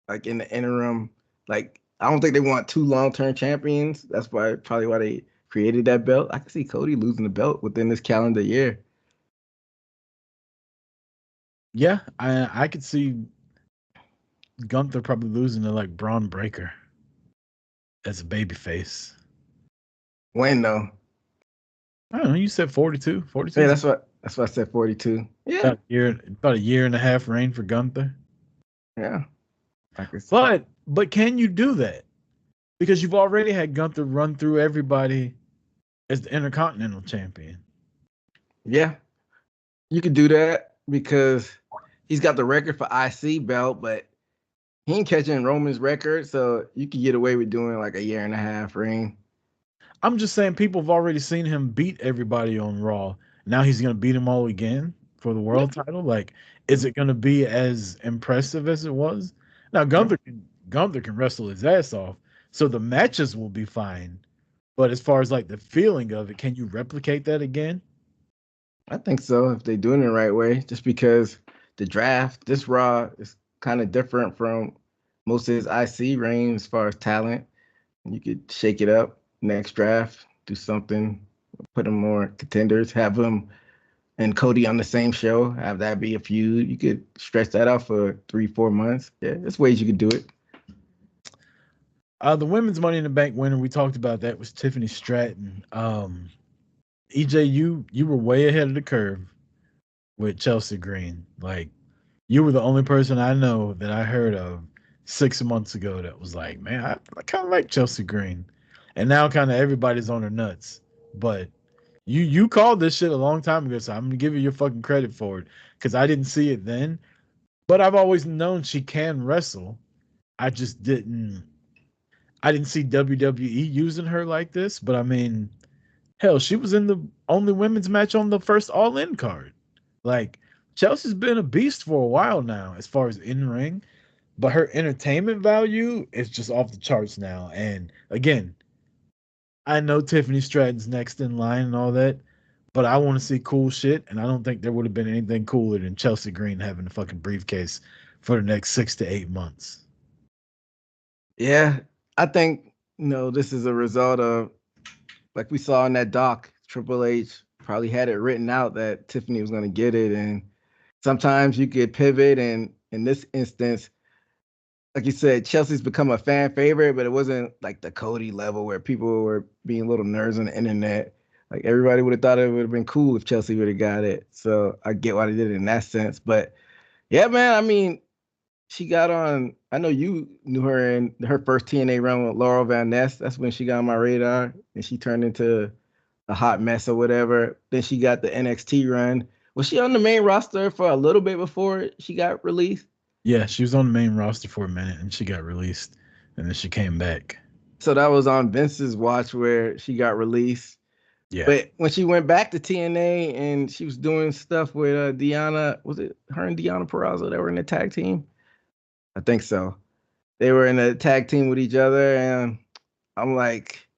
like in the interim. Like I don't think they want two long-term champions. That's probably why they created that belt. I could see Cody losing the belt within this calendar year. Yeah, I could see Gunther probably losing to like Braun Breaker as a babyface. When though? I don't know. You said 42. 42 Yeah, is that's what I said. 42. Yeah, about a year and a half reign for Gunther. yeah. I could. But can you do that? Because you've already had Gunther run through everybody as the Intercontinental Champion. Yeah, you could do that because he's got the record for IC belt, but he ain't catching Roman's record, so you could get away with doing like a year and a half reign. I'm just saying people have already seen him beat everybody on Raw. Now he's going to beat them all again for the Yeah, world title. Like, is it going to be as impressive as it was? Now yeah. Gunther can wrestle his ass off, so the matches will be fine. But as far as like the feeling of it, can you replicate that again? I think so if they're doing it the right way. Just because the draft, this Raw is kind of different from most of his IC reign as far as talent. You could shake it up next draft, do something, put him more contenders, have him and Cody on the same show, have that be a feud. You could stretch that out for 3-4 months. Yeah, there's ways you could do it. The women's Money in the Bank winner, we talked about that, was Tiffany Stratton. EJ, you were way ahead of the curve with Chelsea Green. Like you were the only person I know that I heard of 6 months ago that was like, man, I kind of like Chelsea Green, and now kind of everybody's on her nuts. But you called this shit a long time ago, so I'm gonna give you your fucking credit for it because I didn't see it then, but I've always known she can wrestle. I just didn't. I didn't see WWE using her like this, but I mean, hell, she was in the only women's match on the first All In card. Like Chelsea's been a beast for a while now, as far as in ring, but her entertainment value is just off the charts now. And again, I know Tiffany Stratton's next in line and all that, but I want to see cool shit, and I don't think there would have been anything cooler than Chelsea Green having a fucking briefcase for the next 6 to 8 months. Yeah, I think this is a result of like we saw in that doc. Triple H probably had it written out that Tiffany was going to get it, and sometimes you could pivot. And in this instance, like you said, Chelsea's become a fan favorite, but it wasn't like the Cody level where people were being little nerds on the internet. Like everybody would have thought it would have been cool if Chelsea would have got it. So I get why they did it in that sense. But yeah, man, I mean, she got on. I know you knew her in her first TNA run with Laurel Van Ness. That's when she got on my radar, and she turned into a hot mess or whatever. Then she got the NXT run. Was she on the main roster for a little bit before she got released? Yeah, she was on the main roster for a minute and she got released and then she came back. So that was on Vince's watch where she got released. Yeah. But when she went back to TNA and she was doing stuff with Deanna, was it her and Deanna Purrazzo that were in the tag team? I think so. They were in a tag team with each other, and I'm like,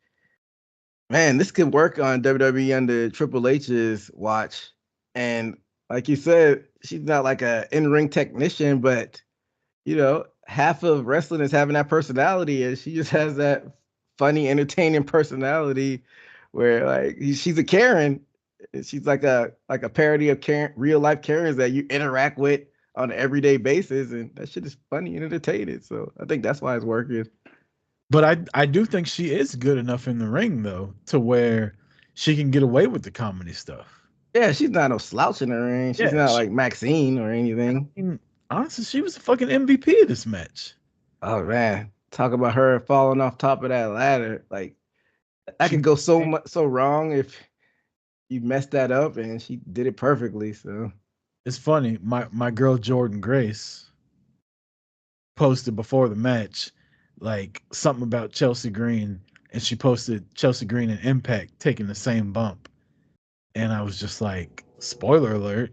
man, this could work on WWE under Triple H's watch. And like you said, she's not like a in-ring technician, but half of wrestling is having that personality, and she just has that funny, entertaining personality where like she's a Karen. She's like a parody of Karen, real life Karens that you interact with on an everyday basis, and that shit is funny and entertaining. So I think that's why it's working. But I do think she is good enough in the ring though to where she can get away with the comedy stuff. Yeah, she's not no slouch in the ring. She's Yeah, not like Maxine or anything. I mean, honestly, she was a fucking MVP of this match. Oh man, talk about her falling off top of that ladder. Like that could go so wrong if you messed that up, and she did it perfectly. So It's funny. My girl Jordan Grace posted before the match like something about Chelsea Green, and she posted Chelsea Green and Impact taking the same bump, and I was just like, spoiler alert.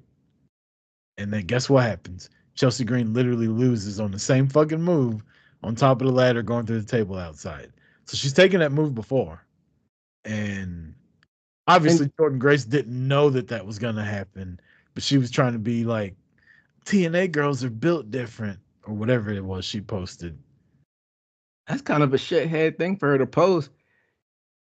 And then guess what happens? Chelsea Green literally loses on the same fucking move on top of the ladder going through the table outside. So she's taken that move before. And obviously and Jordan Grace didn't know that that was going to happen, but she was trying to be like, TNA girls are built different or whatever it was she posted. that's kind of a shithead thing for her to post.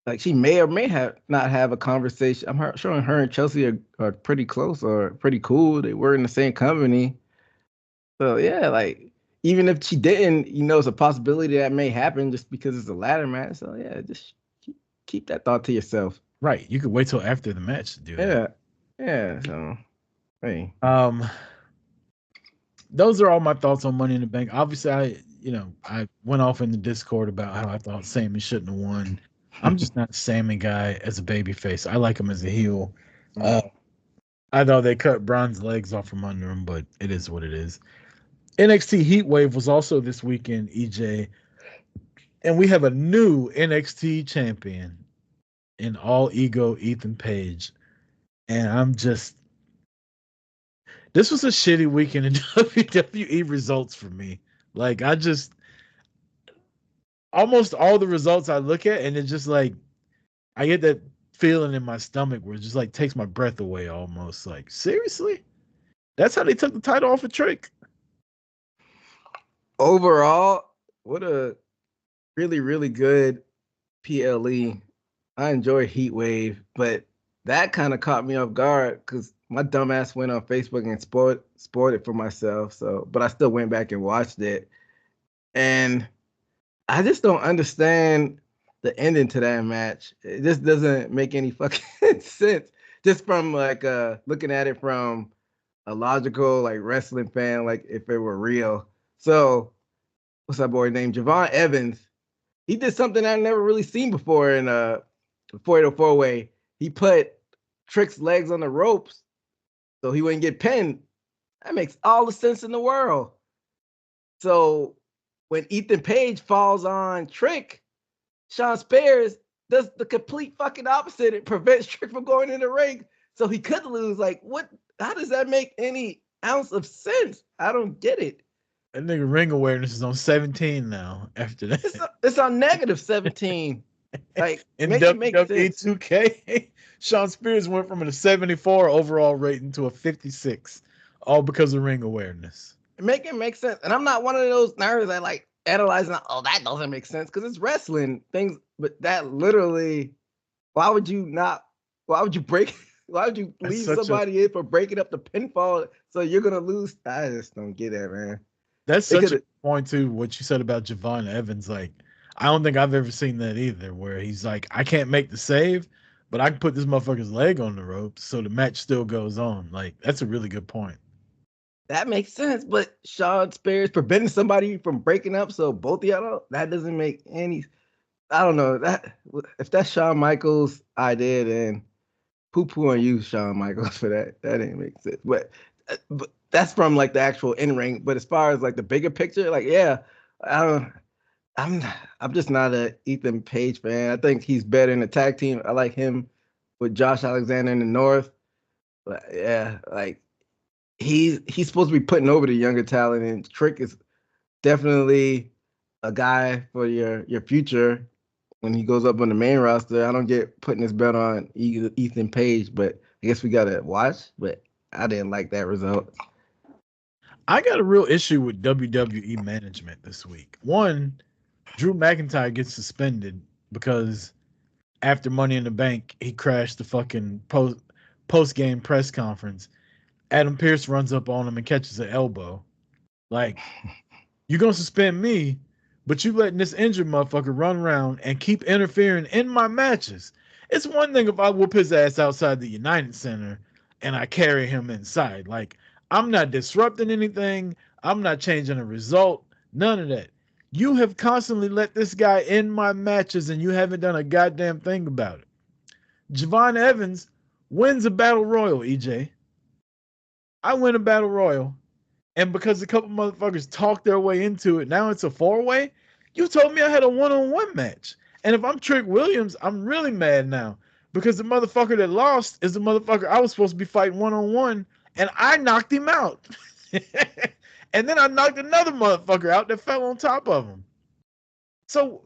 Like she may or may have not have a conversation. Showing her and Chelsea are pretty close or pretty cool. They were in the same company. So yeah, like even if she didn't, it's a possibility that may happen just because it's a ladder match. So yeah, just keep that thought to yourself. Right. You could wait till after the match to do that. Yeah. So hey, Those are all my thoughts on Money in the Bank. Obviously, I went off in the Discord about how I thought Sammy shouldn't have won. I'm just not a Sammy guy as a babyface. I like him as a heel. I thought they cut Braun's legs off from under him, but it is what it is. NXT Heatwave was also this weekend, EJ, and we have a new NXT champion in All Ego Ethan Page, and this was a shitty weekend in WWE results for me. Like almost all the results I look at, and it's just like I get that feeling in my stomach where it just like takes my breath away almost. Like, seriously? That's how they took the title off of Trick? Overall, what a really, really good PLE. I enjoy Heatwave, but that kind of caught me off guard because my dumbass went on Facebook and spoiled it for myself. So, but I still went back and watched it, and I just don't understand the ending to that match. It just doesn't make any fucking sense. Just from like looking at it from a logical like wrestling fan, like if it were real. So, what's that boy named Javon Evans? He did something I've never really seen before in a 404 way. He put Trick's legs on the ropes so he wouldn't get pinned. That makes all the sense in the world. So when Ethan Page falls on Trick, Sean Spears does the complete fucking opposite. It prevents Trick from going in the ring, so he could lose. Like, what? How does that make any ounce of sense? I don't get it. That nigga ring awareness is on 17 now after that. It's on negative 17. Like, in make it make WWE sense. 2K, Sean Spears went from a 74 overall rating to a 56, all because of ring awareness. Make it make sense. And I'm not one of those nerds that like analyzing, oh, that doesn't make sense because it's wrestling things. But that literally, why would you break? Why would you leave somebody in for breaking up the pinfall so you're gonna lose? I just don't get it, man. That's such a point too. What you said about Javon Evans, like I don't think I've ever seen that either. Where he's like, I can't make the save, but I can put this motherfucker's leg on the ropes, so the match still goes on. Like that's a really good point. that makes sense. But Sean Spears preventing somebody from breaking up, so both of y'all don't, that doesn't make any. I don't know that if that's Shawn Michaels' idea, then poo on you, Shawn Michaels, for that. That didn't make sense. But that's from like the actual in ring. But as far as like the bigger picture, like yeah, I don't. I'm I'm just not a Ethan Page fan. I think he's better in the tag team. I like him with Josh Alexander in the North. But yeah, like he's supposed to be putting over the younger talent, and Trick is definitely a guy for your future when he goes up on the main roster. I don't get putting his bet on Ethan Page, but I guess we gotta watch. But I didn't like that result. I got a real issue with WWE management this week. One, Drew McIntyre gets suspended because after Money in the Bank, he crashed the fucking post game press conference. Adam Pearce runs up on him and catches an elbow. Like, you're gonna suspend me, but you letting this injured motherfucker run around and keep interfering in my matches. It's one thing if I whoop his ass outside the United Center and I carry him inside. Like, I'm not disrupting anything. I'm not changing a result. None of that. You have constantly let this guy in my matches and you haven't done a goddamn thing about it. Javon Evans wins a battle royal, EJ. I win a battle royal. And because a couple motherfuckers talked their way into it, now it's a four-way. You told me I had a one-on-one match. And if I'm Trick Williams, I'm really mad now. Because the motherfucker that lost is the motherfucker I was supposed to be fighting one-on-one, and I knocked him out. And then I knocked another motherfucker out that fell on top of him. So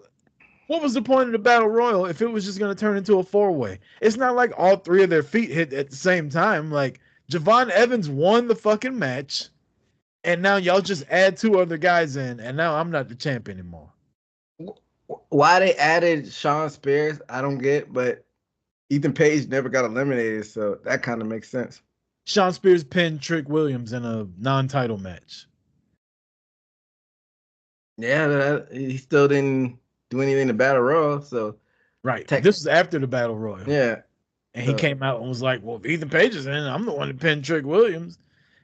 what was the point of the battle royal if it was just going to turn into a four-way? It's not like all three of their feet hit at the same time. Like, Javon Evans won the fucking match. And now y'all just add two other guys in, and now I'm not the champ anymore. Why they added Sean Spears, I don't get, but Ethan Page never got eliminated, so that kind of makes sense. Sean Spears pinned Trick Williams in a non-title match. Yeah, he still didn't do anything in the Battle Royal, so right. This was after the Battle Royal. Yeah. And he came out and was like, well, if Ethan Page is in, I'm the one that pinned Trick Williams.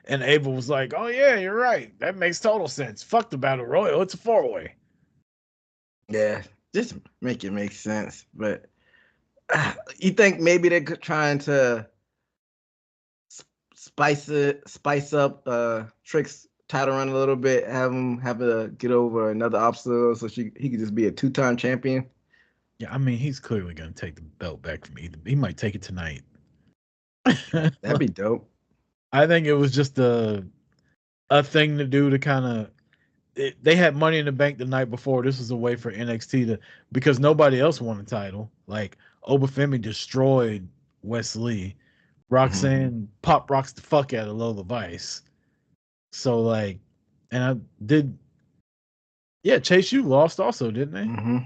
And Abel was like, oh, yeah, you're right. That makes total sense. Fuck the Battle Royal. It's a four-way. Yeah, just make it make sense. But you think maybe they're trying to spice up Trick's title run a little bit, have him have to get over another obstacle so he could just be a two-time champion? Yeah, I mean, he's clearly going to take the belt back from Ethan. He might take it tonight. That'd be dope. I think it was just a thing to do to kind of. They had Money in the Bank the night before. This was a way for NXT to, because nobody else won a title. Like, Obafemi destroyed Wes Lee. Roxanne pop rocks the fuck out of Lola Vice. So, like, and I did. Yeah, Chase U lost also, didn't they? Mm-hmm.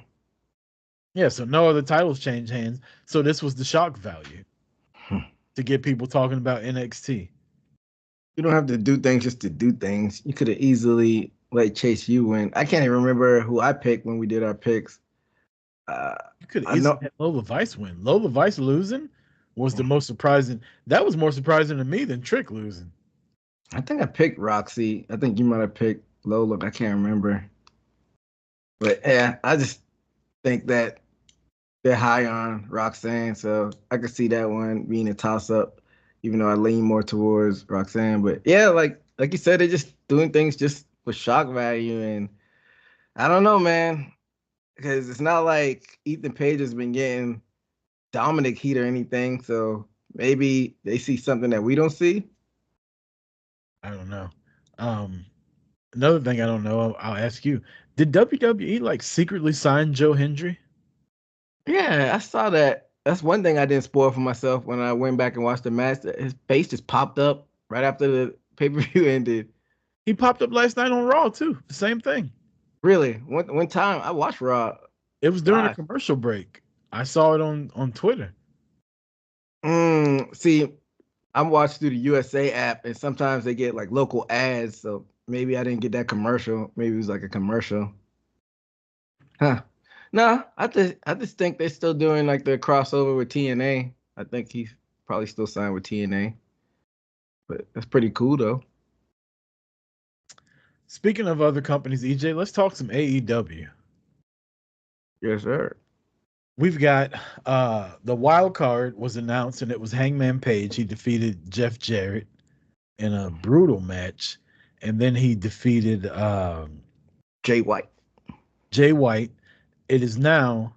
Yeah, so no other titles changed hands. So this was the shock value to get people talking about NXT. You don't have to do things just to do things. You could have easily let Chase U win. I can't even remember who I picked when we did our picks. You could easily have Lola Vice win. Lola Vice losing was the most surprising. That was more surprising to me than Trick losing. I think I picked Roxy. I think you might have picked Lola. I can't remember. But yeah, I just think that they're high on Roxanne, so I could see that one being a toss-up, even though I lean more towards Roxanne. But yeah, like you said, they're just doing things just for shock value, and I don't know, man, because it's not like Ethan Page has been getting Dominic heat or anything, so maybe they see something that we don't see. I don't know. Another thing I don't know, I'll ask you. Did WWE like secretly sign Joe Hendry? Yeah, I saw that. That's one thing I didn't spoil for myself when I went back and watched the match. His face just popped up right after the pay-per-view ended. He popped up last night on Raw too. The same thing. Really? One time I watched Raw. It was during a commercial break. I saw it on Twitter. See, I'm watching through the USA app, and sometimes they get like local ads, so maybe I didn't get that commercial. Maybe it was like a commercial. Huh. No, I just think they're still doing like the crossover with TNA. I think he's probably still signed with TNA. But that's pretty cool though. Speaking of other companies, EJ, let's talk some AEW. Yes, sir. We've got the wild card was announced, and it was Hangman Page. He defeated Jeff Jarrett in a brutal match, and then he defeated Jay White. Jay White. It is now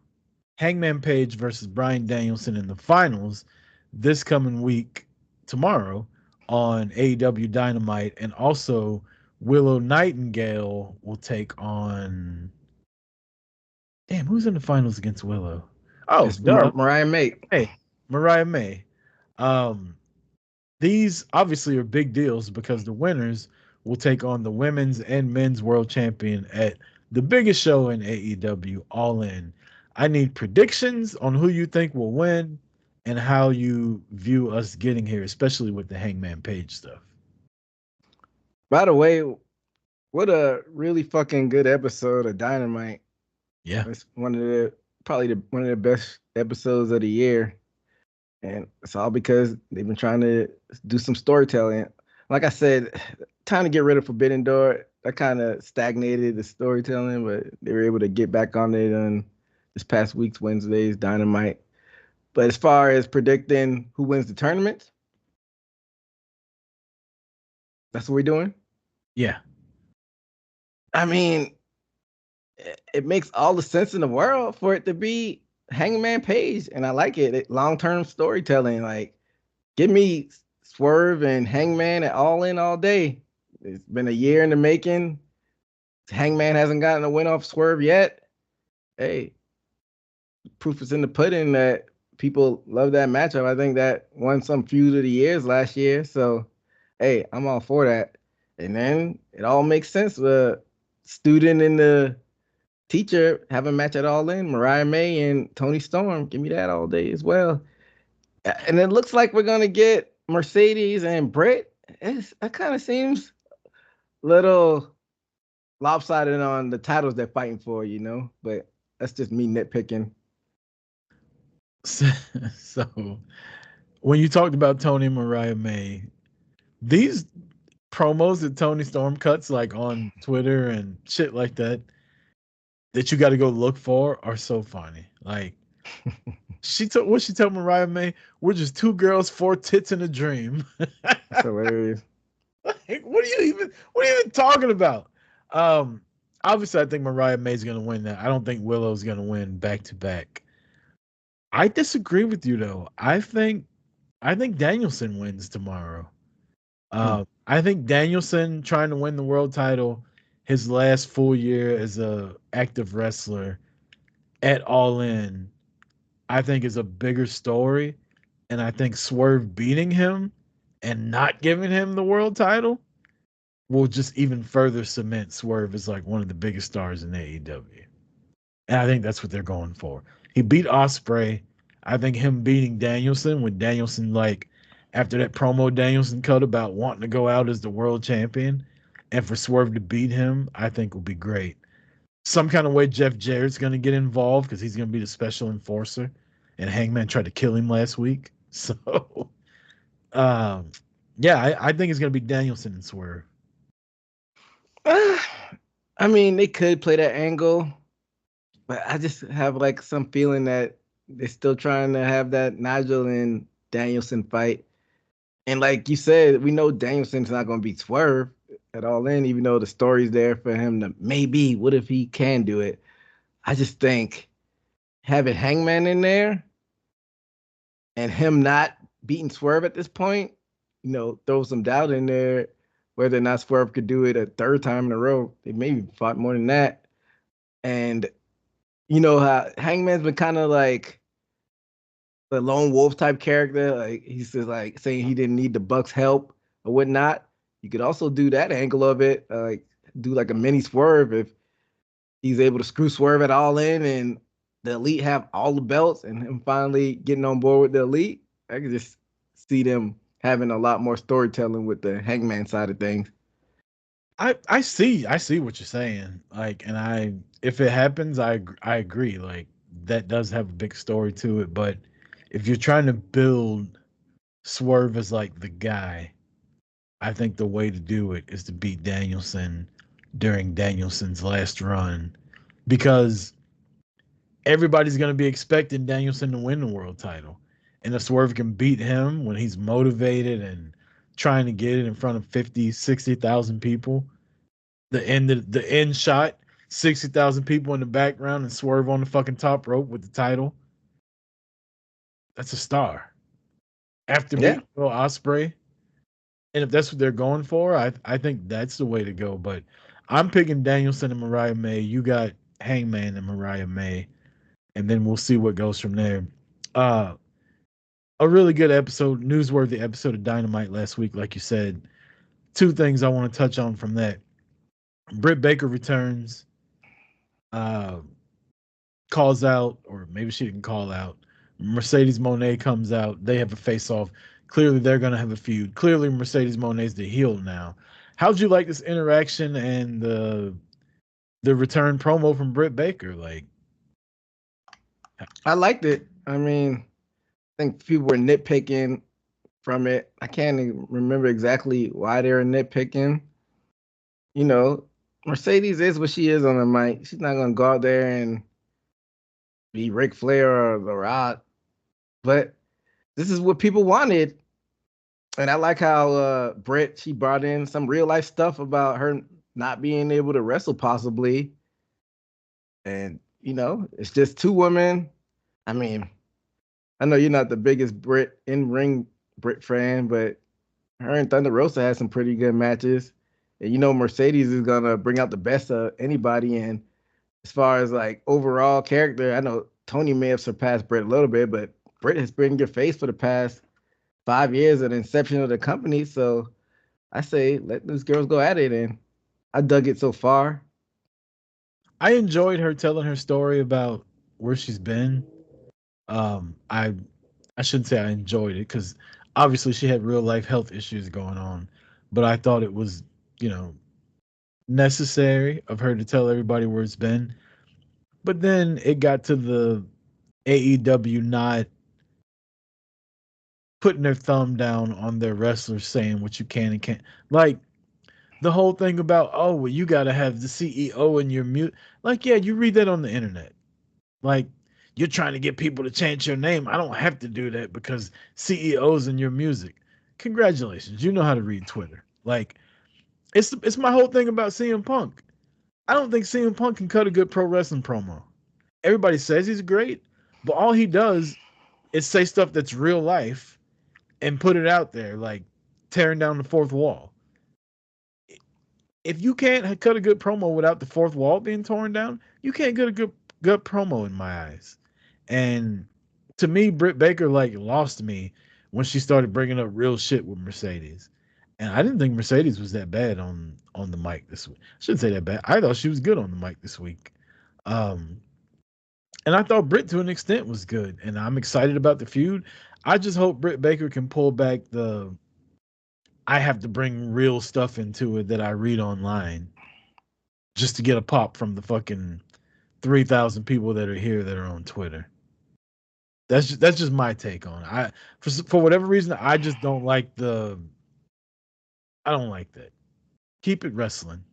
Hangman Page versus Bryan Danielson in the finals this coming week, tomorrow, on AEW Dynamite, and also Willow Nightingale will take on. Damn, who's in the finals against Willow? Oh, It's duh. Mariah May. Hey, Mariah May. Um, these obviously are big deals because the winners will take on the women's and men's world champion at the biggest show in AEW, All In. I need predictions on who you think will win and how you view us getting here, especially with the Hangman Page stuff. By the way, what a really fucking good episode of Dynamite. Yeah. It's one of the probably one of the best episodes of the year. And it's all because they've been trying to do some storytelling. Like I said, time to get rid of Forbidden Door. That kind of stagnated the storytelling, but they were able to get back on it on this past week's Wednesday's Dynamite. But as far as predicting who wins the tournament, that's what we're doing. Yeah. I mean, it makes all the sense in the world for it to be Hangman Page, and I like it. Long-term storytelling, like give me Swerve and Hangman at All In all day. It's been a year in the making. Hangman hasn't gotten a win off Swerve yet. Hey, proof is in the pudding that people love that matchup. I think that won some feud of the years last year. So, hey, I'm all for that. And then it all makes sense. The student and the teacher have a match at All In. Mariah May and Tony Storm. Give me that all day as well. And it looks like we're gonna get Mercedes and Britt. That kind of seems a little lopsided on the titles they're fighting for, But that's just me nitpicking. So when you talked about Tony and Mariah May, these promos that Tony Storm cuts like on Twitter and shit like that you got to go look for are so funny. Like she told Mariah May, we're just two girls, four tits in a dream. That's hilarious. Like, what are you even talking about? Obviously I think Mariah May's gonna win that. I don't think Willow's gonna win back to back. I disagree with you though. I think Danielson wins tomorrow. I think Danielson trying to win the world title, his last full year as a active wrestler at All In, I think is a bigger story. And I think Swerve beating him and not giving him the world title will just even further cement Swerve as like one of the biggest stars in AEW. And I think that's what they're going for. He beat Ospreay. I think him beating Danielson, with Danielson, like after that promo Danielson cut about wanting to go out as the world champion, and for Swerve to beat him, I think will be great. Some kind of way Jeff Jarrett's going to get involved because he's going to be the special enforcer, and Hangman tried to kill him last week. So, yeah, I think it's going to be Danielson and Swerve. I mean, they could play that angle, but I just have like some feeling that they're still trying to have that Nigel and Danielson fight. And like you said, we know Danielson's not going to beat Swerve at All In, even though the story's there for him to maybe, what if he can do it? I just think having Hangman in there and him not beating Swerve at this point, throw some doubt in there whether or not Swerve could do it a third time in a row. They maybe fought more than that. And you know how Hangman's been kind of like the lone wolf type character. Like he's just like saying he didn't need the Bucks' help or whatnot. You could also do that angle of it, like do like a mini Swerve if he's able to screw Swerve at All In and the Elite have all the belts and him finally getting on board with the Elite. I could just see them having a lot more storytelling with the Hangman side of things. I see what you're saying. Like, and if it happens, I agree. Like that does have a big story to it. But if you're trying to build Swerve as like the guy, I think the way to do it is to beat Danielson, during Danielson's last run because everybody's going to be expecting Danielson to win the world title. And if Swerve can beat him when he's motivated and trying to get it in front of 50, 60,000 people, the end shot, 60,000 people in the background and Swerve on the fucking top rope with the title, that's a star. After Yeah. beating Will Ospreay, and if that's what they're going for, I think that's the way to go. But I'm picking Danielson and Mariah May. You got Hangman and Mariah May, and then we'll see what goes from there. Uh, a really good episode, newsworthy episode of Dynamite last week, like you said. Two things I want to touch on from that. Britt Baker returns, uh, calls out, or maybe she didn't call out. Mercedes Moné comes out. They have a face off. Clearly, they're going to have a feud. Clearly, Mercedes Moné's the heel now. How'd you like this interaction and the return promo from Britt Baker? Like, I liked it. I mean, I think people were nitpicking from it. I can't even remember exactly why they were nitpicking. You know, Mercedes is what she is on the mic. She's not gonna go out there and be Ric Flair or The Rock. But this is what people wanted. And I like how Britt, she brought in some real life stuff about her not being able to wrestle possibly. And, you know, it's just two women. I mean, I know you're not the biggest Britt in-ring Britt fan, but her and Thunder Rosa had some pretty good matches. And you know Mercedes is gonna bring out the best of anybody. And as far as like overall character, I know Tony may have surpassed Britt a little bit, but Britt has been your face for the past 5 years at the inception of the company. So I say let these girls go at it, and I dug it so far. I enjoyed her telling her story about where she's been. I shouldn't say I enjoyed it because obviously she had real life health issues going on, but I thought it was, you know, necessary of her to tell everybody where it's been. But then it got to the AEW not putting their thumb down on their wrestlers saying what you can and can't. Like the whole thing about, oh, well, you got to have the CEO in your mute. Like, yeah, you read that on the internet. Like, you're trying to get people to chant your name. I don't have to do that because CEOs in your music. Congratulations. You know how to read Twitter. Like, it's my whole thing about CM Punk. I don't think CM Punk can cut a good pro wrestling promo. Everybody says he's great, but all he does is say stuff that's real life and put it out there, like tearing down the fourth wall. If you can't cut a good promo without the fourth wall being torn down, you can't get a good promo in my eyes. And to me, Britt Baker like lost me when she started bringing up real shit with Mercedes. And I didn't think Mercedes was that bad on the mic this week. I shouldn't say that bad. I thought she was good on the mic this week. And I thought Britt to an extent was good. And I'm excited about the feud. I just hope Britt Baker can pull back the I have to bring real stuff into it that I read online just to get a pop from the fucking 3,000 people that are here that are on Twitter. That's just my take on it. For whatever reason, I just don't like I don't like that. Keep it wrestling.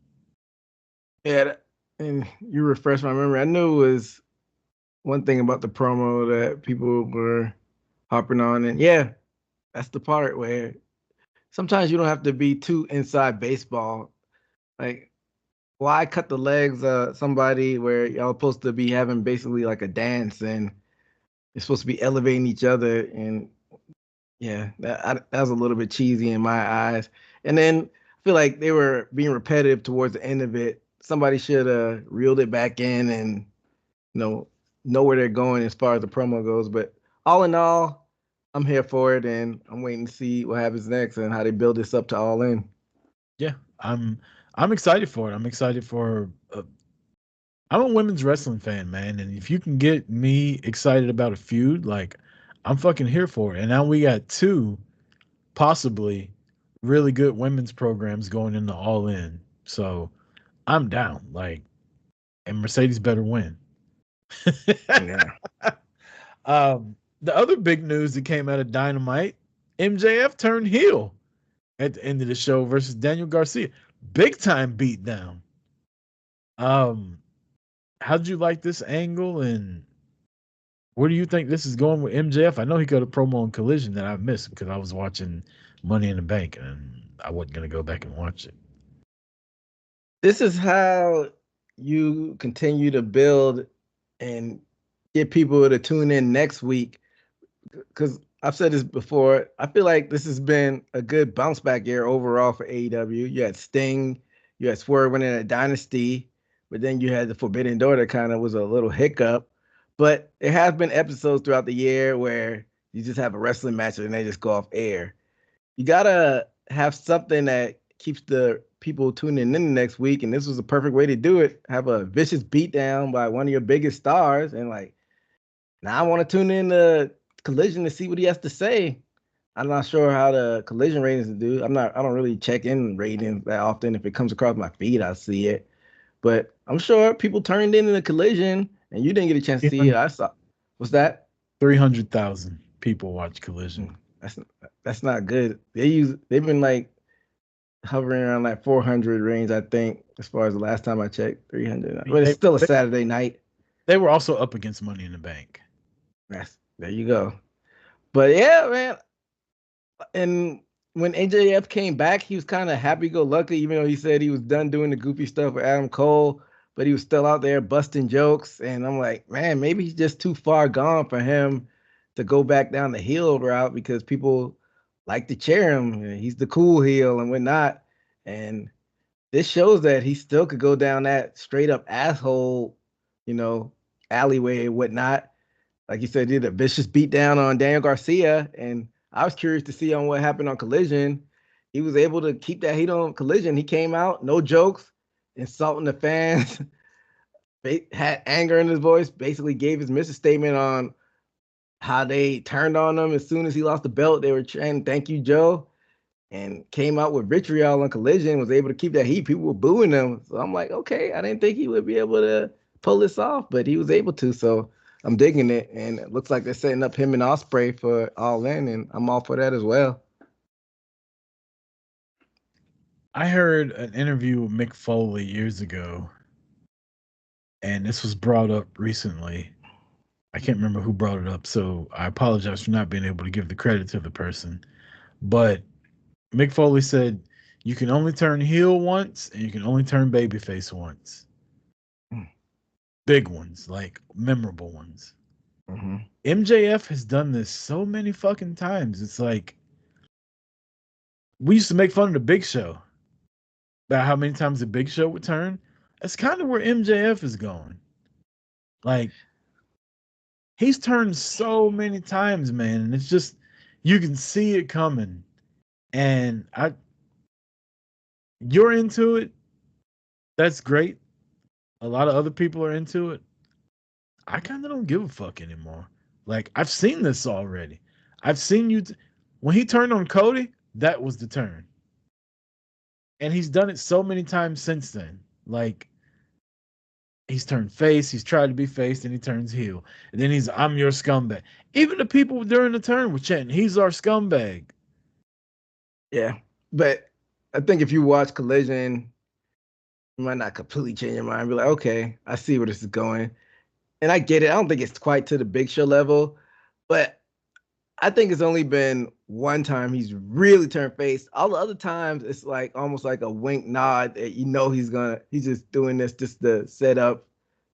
Yeah, and you refresh my memory. I knew it was one thing about the promo that people were harping on, and yeah, that's the part where sometimes you don't have to be too inside baseball. Like, why cut the legs of somebody where y'all supposed to be having basically like a dance and you're supposed to be elevating each other? And yeah, that was a little bit cheesy in my eyes. And then I feel like they were being repetitive towards the end of it. Somebody should have reeled it back in and know where they're going as far as the promo goes. But all in all, I'm here for it, and I'm waiting to see what happens next and how they build this up to All In. Yeah, I'm excited for it. I'm excited for. I'm a women's wrestling fan, man, and if you can get me excited about a feud, like I'm fucking here for it. And now we got two possibly really good women's programs going into All In, so I'm down. Like, and Mercedes better win. Yeah. The other big news that came out of Dynamite, MJF turned heel at the end of the show versus Daniel Garcia. Big time beatdown. How did you like this angle, and where do you think this is going with MJF? I know he got a promo on Collision that I missed because I was watching Money in the Bank and I wasn't gonna go back and watch it. This is how you continue to build and get people to tune in next week. Because I've said this before, I feel like this has been a good bounce back year overall for AEW. You had Sting, you had Swerve winning a Dynasty, but then you had the Forbidden Door that kind of was a little hiccup. But there has been episodes throughout the year where you just have a wrestling match and they just go off air. You gotta have something that keeps the people tuning in next week, and this was a perfect way to do it. Have a vicious beatdown by one of your biggest stars, and like now I want to tune in to Collision to see what he has to say. I'm not sure how the Collision ratings do. I don't really check in ratings that often. If it comes across my feed, I see it. But I'm sure people turned in the Collision, and you didn't get a chance to see it. I saw. What's that? 300,000 people watch Collision. That's that's not good. They've been like hovering around like 400 range, I think, as far as the last time I checked, 300. But it's still a Saturday night. They were also up against Money in the Bank. There you go. But yeah, man. And when AJF came back, he was kind of happy-go-lucky, even though he said he was done doing the goofy stuff with Adam Cole, but he was still out there busting jokes. And I'm like, man, maybe he's just too far gone for him to go back down the heel route because people like to cheer him. He's the cool heel and whatnot. And this shows that he still could go down that straight up asshole, alleyway and whatnot. Like you said, he did a vicious beatdown on Daniel Garcia, and I was curious to see on what happened on Collision. He was able to keep that heat on Collision. He came out, no jokes, insulting the fans, had anger in his voice, basically gave his mission statement on how they turned on him as soon as he lost the belt. They were chanting, "Thank you, Joe," and came out with vitriol on Collision, was able to keep that heat. People were booing him. So I'm like, okay, I didn't think he would be able to pull this off, but he was able to. So I'm digging it. And it looks like they're setting up him and Osprey for All In, and I'm all for that as well. I heard an interview with Mick Foley years ago, and this was brought up recently. I can't remember who brought it up, so I apologize for not being able to give the credit to the person. But Mick Foley said you can only turn heel once and you can only turn babyface once. Big ones, like memorable ones. Mm-hmm. MJF has done this so many fucking times. It's like we used to make fun of the Big Show about how many times the Big Show would turn. That's kind of where MJF is going. Like he's turned so many times, man, and it's just you can see it coming. And you're into it. That's great. A lot of other people are into it. I kind of don't give a fuck anymore. Like I've seen this already. I've seen you when he turned on Cody, that was the turn. And he's done it so many times since then. Like he's turned face, he's tried to be face, and he turns heel. And then I'm your scumbag. Even the people during the turn were chanting, he's our scumbag. Yeah. But I think if you watch Collision, you might not completely change your mind. Be like, okay, I see where this is going. And I get it. I don't think it's quite to the Big Show level, but I think it's only been one time he's really turned face. All the other times, it's like almost like a wink nod that he's just doing this just to set up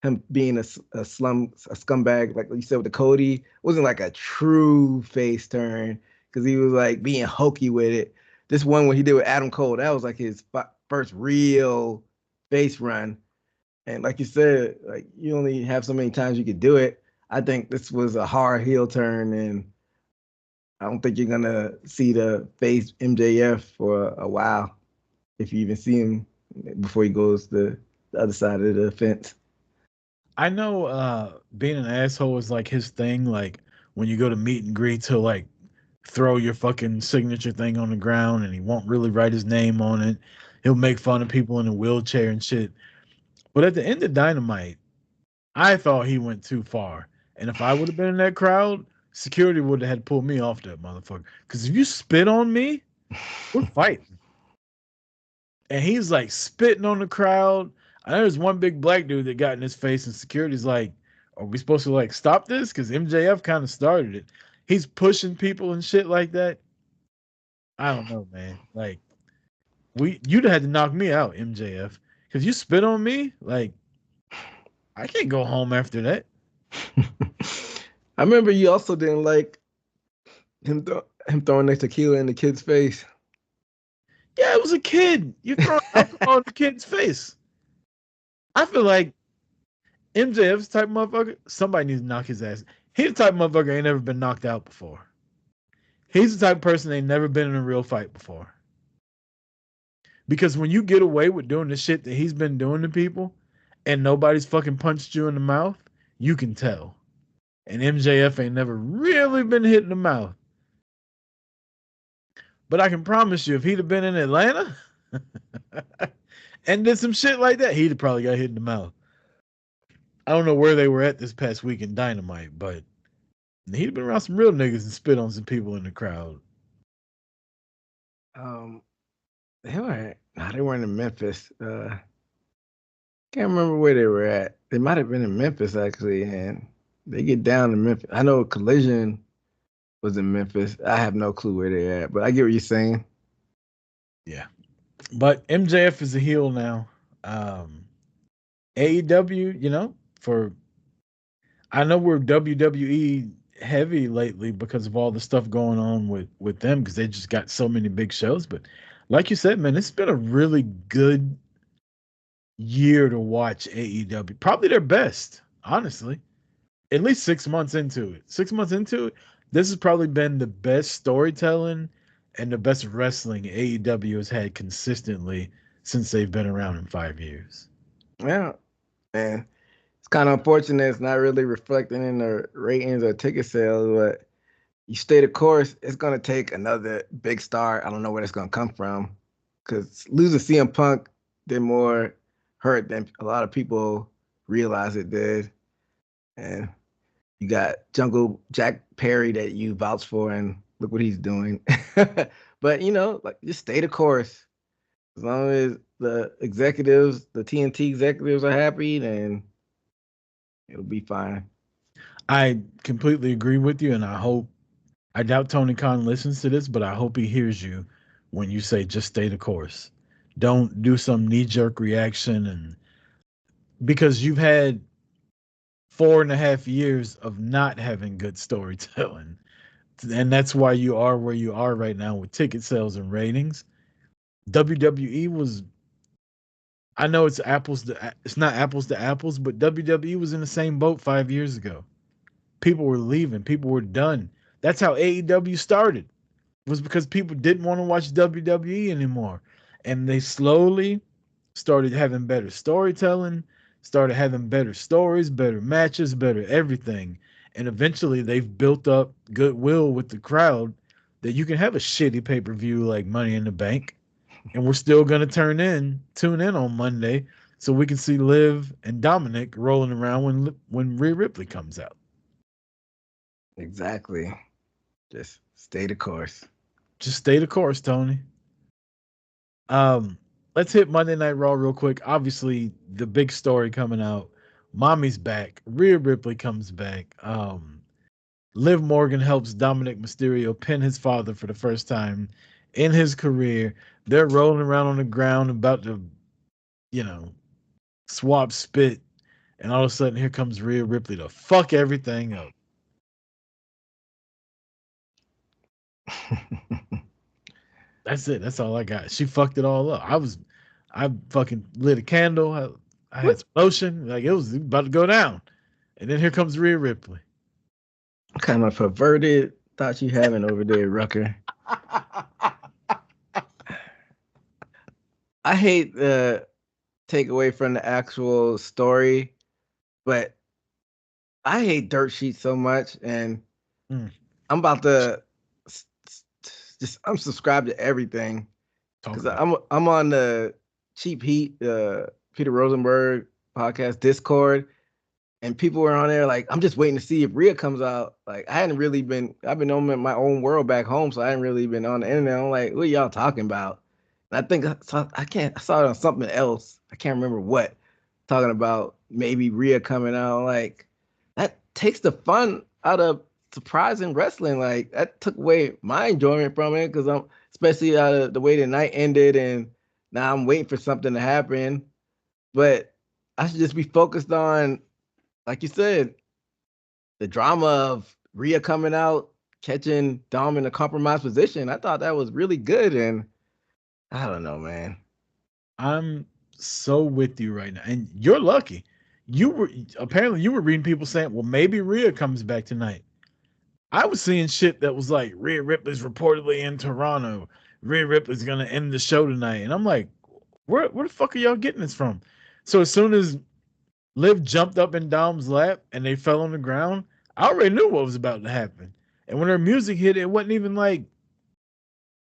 him being a scumbag. Like you said with the Cody, it wasn't like a true face turn because he was like being hokey with it. This one when he did with Adam Cole, that was like his first real face run. And like you said, like you only have so many times you could do it. I think this was a hard heel turn, and I don't think you're gonna see the face MJF for a while, if you even see him before he goes to the other side of the fence. I know being an asshole is like his thing. Like when you go to meet and greets, he'll like throw your fucking signature thing on the ground and he won't really write his name on it. He'll make fun of people in a wheelchair and shit. But at the end of Dynamite, I thought he went too far. And if I would have been in that crowd, security would have had to pull me off that motherfucker. Because if you spit on me, we're fighting. And he's like spitting on the crowd. I know there's one big black dude that got in his face, and security's like, "Are we supposed to like stop this?" Because MJF kind of started it. He's pushing people and shit like that. I don't know, man. Like you'd had to knock me out, MJF, because you spit on me. Like I can't go home after that. I remember you also didn't like him throwing that tequila in the kid's face. Yeah, it was a kid. You throwing alcohol in the kid's face. I feel like MJF's type of motherfucker. Somebody needs to knock his ass. He's the type of motherfucker ain't never been knocked out before. He's the type of person that ain't never been in a real fight before. Because when you get away with doing the shit that he's been doing to people and nobody's fucking punched you in the mouth, you can tell. And MJF ain't never really been hit in the mouth. But I can promise you, if he'd have been in Atlanta and did some shit like that, he'd have probably got hit in the mouth. I don't know where they were at this past week in Dynamite, but he'd have been around some real niggas and spit on some people in the crowd. They weren't in Memphis. Can't remember where they were at. They might have been in Memphis actually, and they get down to Memphis. I know Collision was in Memphis. I have no clue where they're at, but I get what you're saying. Yeah, but MJF is a heel now. AEW, I know we're WWE heavy lately because of all the stuff going on with them because they just got so many big shows. But like you said, man, it's been a really good year to watch AEW. Probably their best, honestly. At least 6 months into it. 6 months into it, this has probably been the best storytelling and the best wrestling AEW has had consistently since they've been around in 5 years. Yeah, and it's kind of unfortunate it's not really reflecting in the ratings or ticket sales, but you stay the course, it's going to take another big star. I don't know where it's going to come from because losing CM Punk did more hurt than a lot of people realize it did. And you got Jungle Jack Perry that you vouch for, and look what he's doing. But, just stay the course. As long as the executives, the TNT executives are happy, then it'll be fine. I completely agree with you, and I doubt Tony Khan listens to this, but I hope he hears you when you say just stay the course. Don't do some knee-jerk reaction, and because you've had 4.5 years of not having good storytelling. And that's why you are where you are right now with ticket sales and ratings. WWE was, I know it's not apples to apples, but WWE was in the same boat 5 years ago. People were leaving, people were done. That's how AEW started. It was because people didn't want to watch WWE anymore. And they slowly started having better storytelling, started having better stories, better matches, better everything. And eventually they've built up goodwill with the crowd that you can have a shitty pay-per-view like Money in the Bank. And we're still going to tune in on Monday so we can see Liv and Dominic rolling around when Rhea Ripley comes out. Exactly. Just stay the course. Just stay the course, Tony. Let's hit Monday Night Raw real quick. Obviously, the big story coming out. Mami's back. Rhea Ripley comes back. Liv Morgan helps Dominic Mysterio pin his father for the first time in his career. They're rolling around on the ground about to, swap spit. And all of a sudden, here comes Rhea Ripley to fuck everything up. That's it. That's all I got. She fucked it all up. I fucking lit a candle. I had some lotion. Like it was about to go down. And then here comes Rhea Ripley. What kind of perverted thoughts you having over there, Rucker? I hate the takeaway from the actual story, but I hate dirt sheets so much, and I'm about to I'm subscribed to everything because I'm on the Cheap Heat, Peter Rosenberg podcast Discord, and people were on there like, I'm just waiting to see if Rhea comes out. Like I've been on my own world back home, so I hadn't really been on the internet. I'm like, what are y'all talking about? And I think I saw it on something else. I can't remember what, talking about maybe Rhea coming out. Like that takes the fun out of surprising wrestling. Like that took away my enjoyment from it because I'm especially out of the way the night ended, and now I'm waiting for something to happen. But I should just be focused on, like you said, the drama of Rhea coming out, catching Dom in a compromised position. I thought that was really good, and I don't know, man. I'm so with you right now, and you're lucky. You were apparently you were reading people saying, "Well, maybe Rhea comes back tonight." I was seeing shit that was like Rhea Ripley's reportedly in Toronto. Rhea Ripley's gonna end the show tonight, and I'm like, where the fuck are y'all getting this from? So as soon as Liv jumped up in Dom's lap and they fell on the ground, I already knew what was about to happen. And when her music hit, it wasn't even like,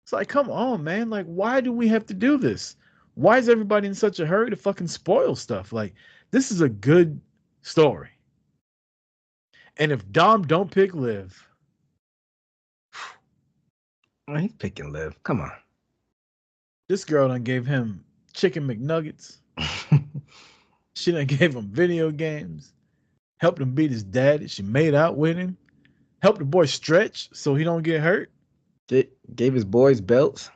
it's like, come on, man. Like, why do we have to do this? Why is everybody in such a hurry to fucking spoil stuff? Like, this is a good story. And if Dom don't pick Liv, Oh, he's picking Liv. Come on. this girl done gave him chicken McNuggets. She done gave him video games, helped him beat his daddy. She made out with him, helped the boy stretch so he don't get hurt. Gave his boys belts.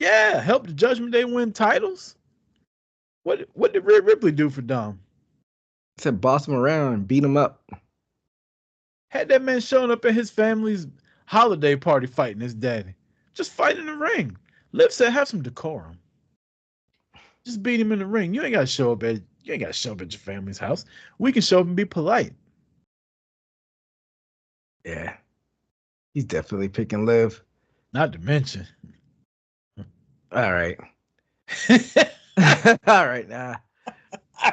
Yeah, helped the Judgment Day win titles. What did Rhea Ripley do for Dom? Said boss him around and beat him up. Had that man showing up at his family's holiday party fighting his daddy. Just fight in the ring. Liv said, have some decorum. Just beat him in the ring. You ain't gotta show up at your family's house. We can show up and be polite. Yeah. He's definitely picking Liv. Not to mention. All right. All right, now.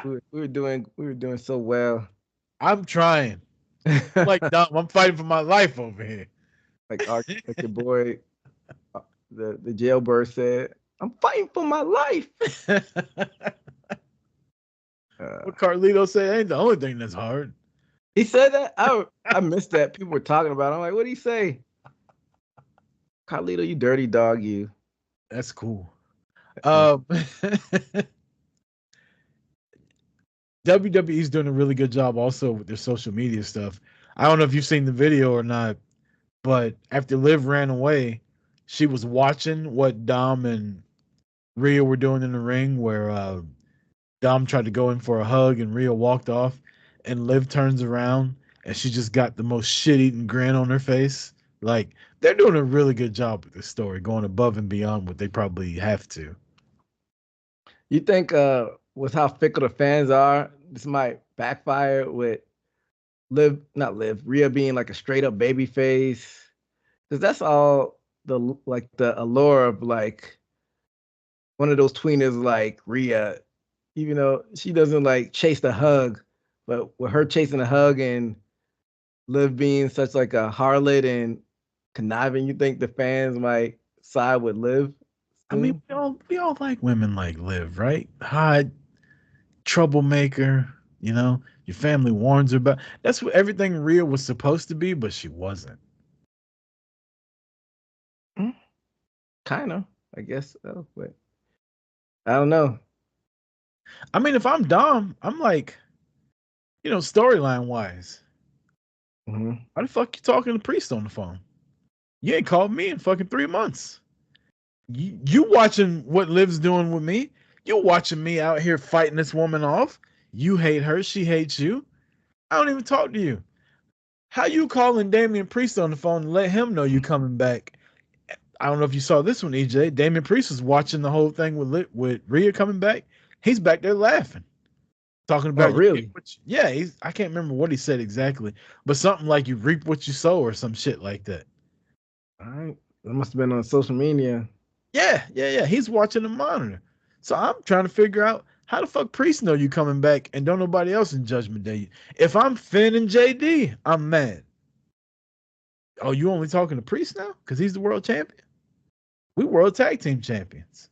We were doing so well. I'm trying. Like Dom, I'm fighting for my life over here. Like your boy, the jailbird said, "I'm fighting for my life." What Carlito said ain't the only thing that's hard. He said that. I missed that. People were talking about it. I'm like, what did he say? Carlito, you dirty dog, you. That's cool. WWE's doing a really good job also with their social media stuff. I don't know if you've seen the video or not, but after Liv ran away, she was watching what Dom and Rhea were doing in the ring, where Dom tried to go in for a hug and Rhea walked off, and Liv turns around and she just got the most shit-eating grin on her face. Like, they're doing a really good job with this story, going above and beyond what they probably have to. You think with how fickle the fans are, this might backfire with Rhea being like a straight up baby face? Because that's all the allure of like one of those tweeners like Rhea, even though she doesn't like chase the hug, but with her chasing the hug and Liv being such like a harlot and conniving, you think the fans might side with Liv? I mean, we all like women like Liv, right? Hot, troublemaker, your family warns her about. That's what everything Rhea was supposed to be, but she wasn't. Kind of, I guess so, but I don't know. I mean, if I'm Dom, I'm like, storyline wise, why the fuck you talking to Priest on the phone? You ain't called me in fucking 3 months. You watching what Liv's doing with me. You're watching me out here fighting this woman off. You hate her. She hates you. I don't even talk to you. How you calling Damian Priest on the phone and let him know you coming back? I don't know if you saw this one, EJ. Damian Priest was watching the whole thing with Rhea coming back. He's back there laughing. Talking about really? I can't remember what he said exactly, but something like you reap what you sow or some shit like that. All right. That must have been on social media. Yeah. He's watching the monitor. So I'm trying to figure out how the fuck Priest know you coming back and don't nobody else in Judgment Day. If I'm Finn and JD, I'm mad. Oh, you only talking to Priest now? Because he's the world champion? We world tag team champions.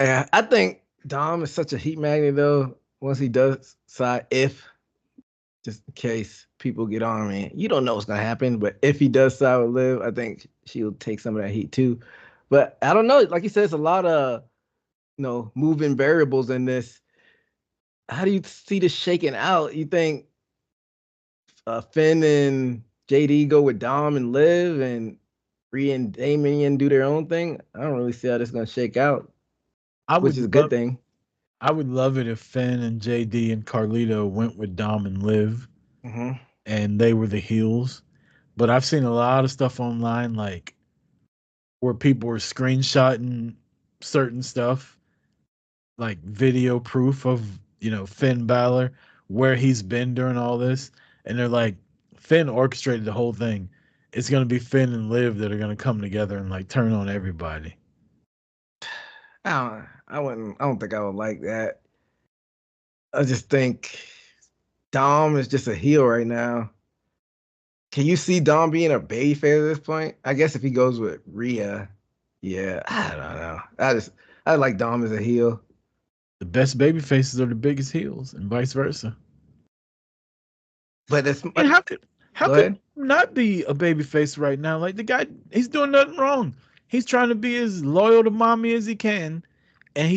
Yeah, I think Dom is such a heat magnet though. Once he does side, just in case people get on me, you don't know what's gonna happen. But if he does side with Liv, I think she'll take some of that heat too. But I don't know. Like you said, it's a lot of moving variables in this. how do you see this shaking out? You think Finn and JD go with Dom and Liv, and Rhea and Damien do their own thing? I don't really see how this is gonna shake out, I which would is a good love thing. I would love it if Finn and JD and Carlito went with Dom and Liv Hmm. and they were the heels. But I've seen a lot of stuff online like where people were screenshotting certain stuff, like video proof of, Finn Balor, where he's been during all this. And they're like, Finn orchestrated the whole thing. It's gonna be Finn and Liv that are gonna come together and like turn on everybody. I wouldn't. I don't think I would like that. I just think Dom is just a heel right now. Can you see Dom being a babyface at this point? I guess if he goes with Rhea, yeah, I don't know. I like Dom as a heel. The best baby faces are the biggest heels, and vice versa. But it's And but how go could ahead. he not be a baby face right now? Like the guy, he's doing nothing wrong. He's trying to be as loyal to mommy as he can, and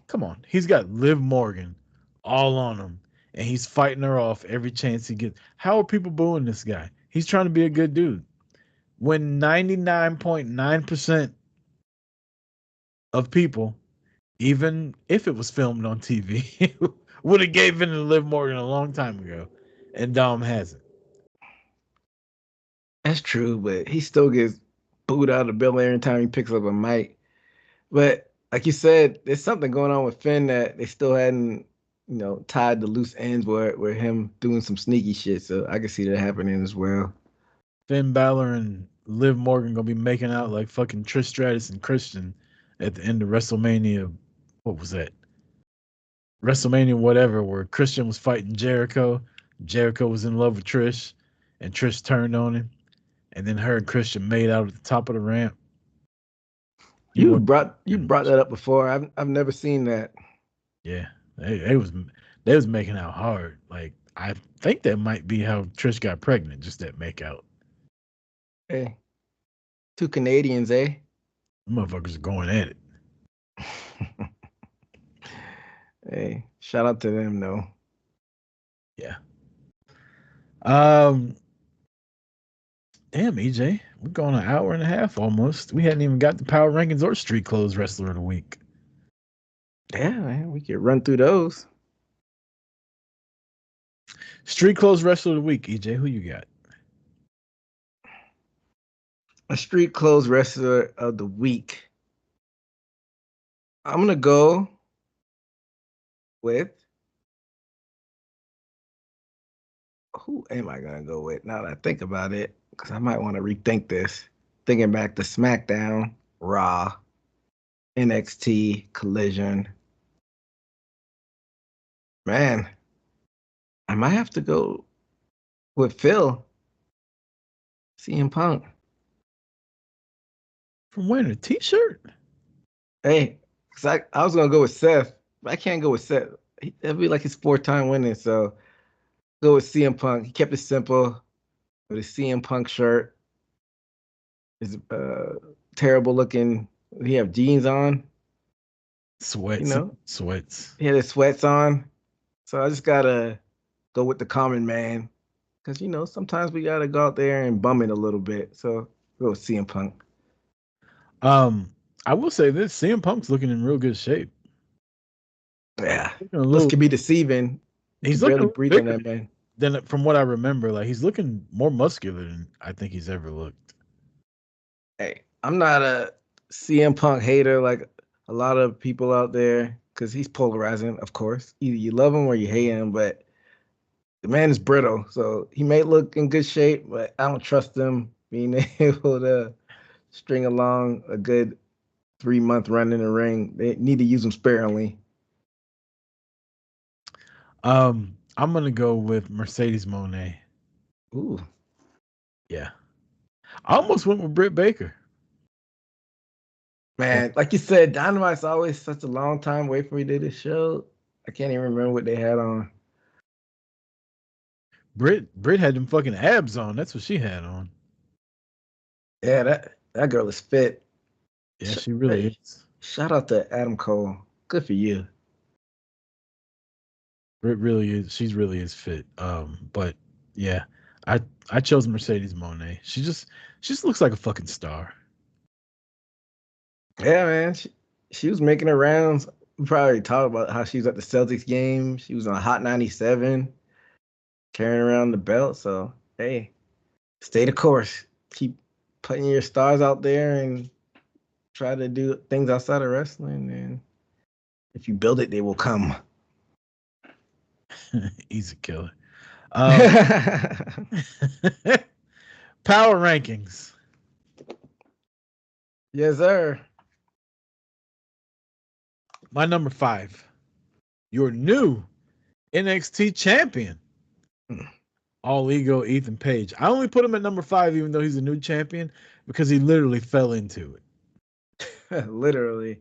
come on, he's got Liv Morgan all on him, and he's fighting her off every chance he gets. How are people booing this guy? He's trying to be a good dude. When 99.9% of people, even if it was filmed on TV, would have gave in to Liv Morgan a long time ago, and Dom hasn't. That's true, but he still gets booed out of the building every time he picks up a mic. But like you said, there's something going on with Finn that they still hadn't, tied the loose ends where him doing some sneaky shit. So I can see that happening as well. Finn Balor and Liv Morgan gonna be making out like fucking Trish Stratus and Christian at the end of WrestleMania. What was that? WrestleMania, whatever, where Christian was fighting Jericho. Jericho was in love with Trish, and Trish turned on him, and then her and Christian made out at the top of the ramp. He You wasn't. brought you brought that up before. I've never seen that. Yeah, they was making out hard. Like I think that might be how Trish got pregnant. Just that make out. Hey, two Canadians, eh? The motherfuckers are going at it. Hey, shout out to them though. Yeah. Um. Damn, EJ, we're going an hour and a half almost. We hadn't even got the power rankings or street clothes wrestler of the week. Yeah, man, we could run through those. Street clothes wrestler of the week, EJ, who you got? A street clothes wrestler of the week. I'm gonna go with who am I gonna go with now that I think about it? Because I might want to rethink this. Thinking back to SmackDown, Raw, NXT, Collision. Man, I might have to go with Phil, CM Punk. From wearing a t-shirt? Hey, cause I was gonna go with Seth, but I can't go with Seth. That'd be like his fourth time winning. So go with CM Punk. He kept it simple with his CM Punk shirt. His terrible looking. He have jeans on. You Sweats. know, Sweats. he had his sweats on. So I just gotta go with the common man, cause sometimes we gotta go out there and bum it a little bit. So go with CM Punk. Um, I will say this: CM Punk's looking in real good shape. Yeah, Looking a looks little. can be deceiving. You He's can looking a barely little breathe on bigger that man. than from what I remember. Like he's looking more muscular than I think he's ever looked. Hey, I'm not a CM Punk hater like a lot of people out there because he's polarizing, of course. Either you love him or you hate him, but the man is brittle. So he may look in good shape, but I don't trust him being able to string along a good 3 month run in the ring. They need to use him sparingly. I'm gonna go with Mercedes Monet. Ooh, Yeah, I almost went with Britt Baker. But man, like you said, Dynamite's always such a long time away from we did this show. I can't even remember what they had on. Britt had them fucking abs on. That's what she had on. Yeah, that girl is fit. Yeah, she really Hey, is. shout out to Adam Cole. Good for you. It really is. She really is fit. But yeah, I chose Mercedes Monet. She just looks like a fucking star. Yeah, man. She was making her rounds. We probably talked about how she was at the Celtics game. She was on Hot 97, carrying around the belt. So hey, stay the course. Keep putting your stars out there and try to do things outside of wrestling. And if you build it, they will come. He's a killer. Um, Power rankings. Yes, sir. My number 5. Your new NXT champion. All Ego Ethan Page. I only put him at number 5, even though he's a new champion, because he literally fell into it. Literally.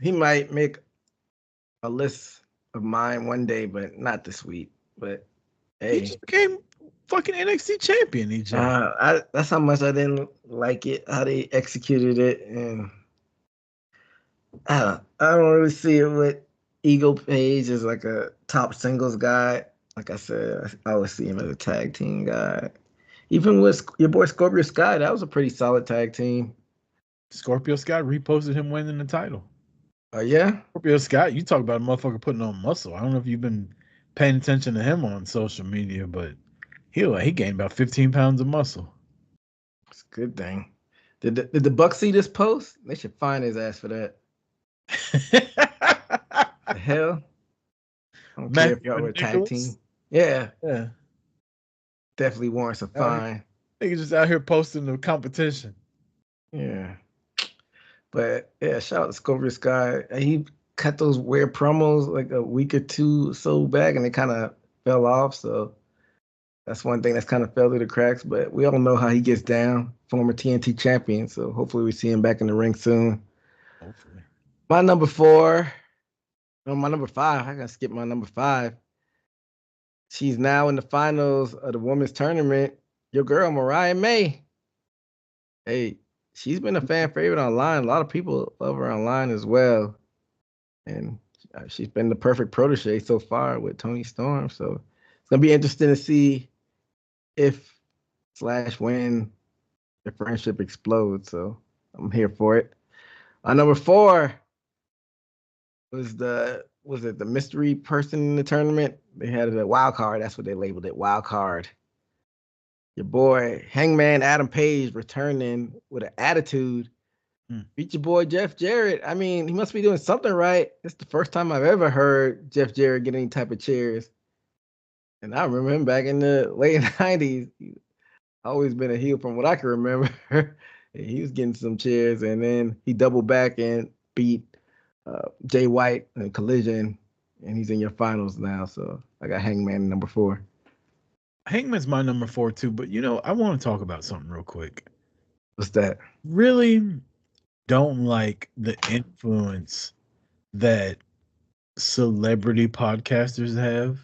He might make a list of mine one day, but not this week. But He hey, just became fucking NXT champion, EJ. that's how much I didn't like it, how they executed it, and I don't really see it with Ego Page as like a top singles guy. Like I said, I always see him as a tag team guy. Even with your boy Scorpio Sky, that was a pretty solid tag team. Scorpio Sky reposted him winning the title. Oh yeah, Scorpio Sky, you talk about a motherfucker putting on muscle. I don't know if you've been paying attention to him on social media, but he gained about 15 pounds of muscle. it's a good thing. Did the Bucks see this post? They should find his ass for that. The hell? I don't care if y'all were a tag team. Yeah, Yeah. definitely warrants a fine. Nigga just out here posting the competition. Yeah. But yeah, shout out to Scorpio Sky. He cut those weird promos like a week or two so back and they kind of fell off. So that's one thing that's kind of fell through the cracks. But we all know how he gets down, former TNT champion. So hopefully we see him back in the ring soon. Hopefully. My number 4. No, my number 5. I gotta skip my number 5. She's now in the finals of the women's tournament. Your girl, Mariah May. Hey, she's been a fan favorite online. A lot of people love her online as well. And she's been the perfect protege so far with Tony Storm. So it's going to be interesting to see if / when the friendship explodes. So I'm here for it. Number 4 was the mystery person in the tournament? They had a wild card. That's what they labeled it, wild card. Your boy Hangman Adam Page returning with an attitude. Beat your boy Jeff Jarrett. I mean, he must be doing something right. It's the first time I've ever heard Jeff Jarrett get any type of cheers. And I remember him back in the late 90s. He's always been a heel from what I can remember. He was getting some cheers, and then he doubled back and beat Jay White in a collision, and he's in your finals now. So I got Hangman number 4. Hangman's my number 4 too, but I want to talk about something real quick. What's that? Really don't like the influence that celebrity podcasters have.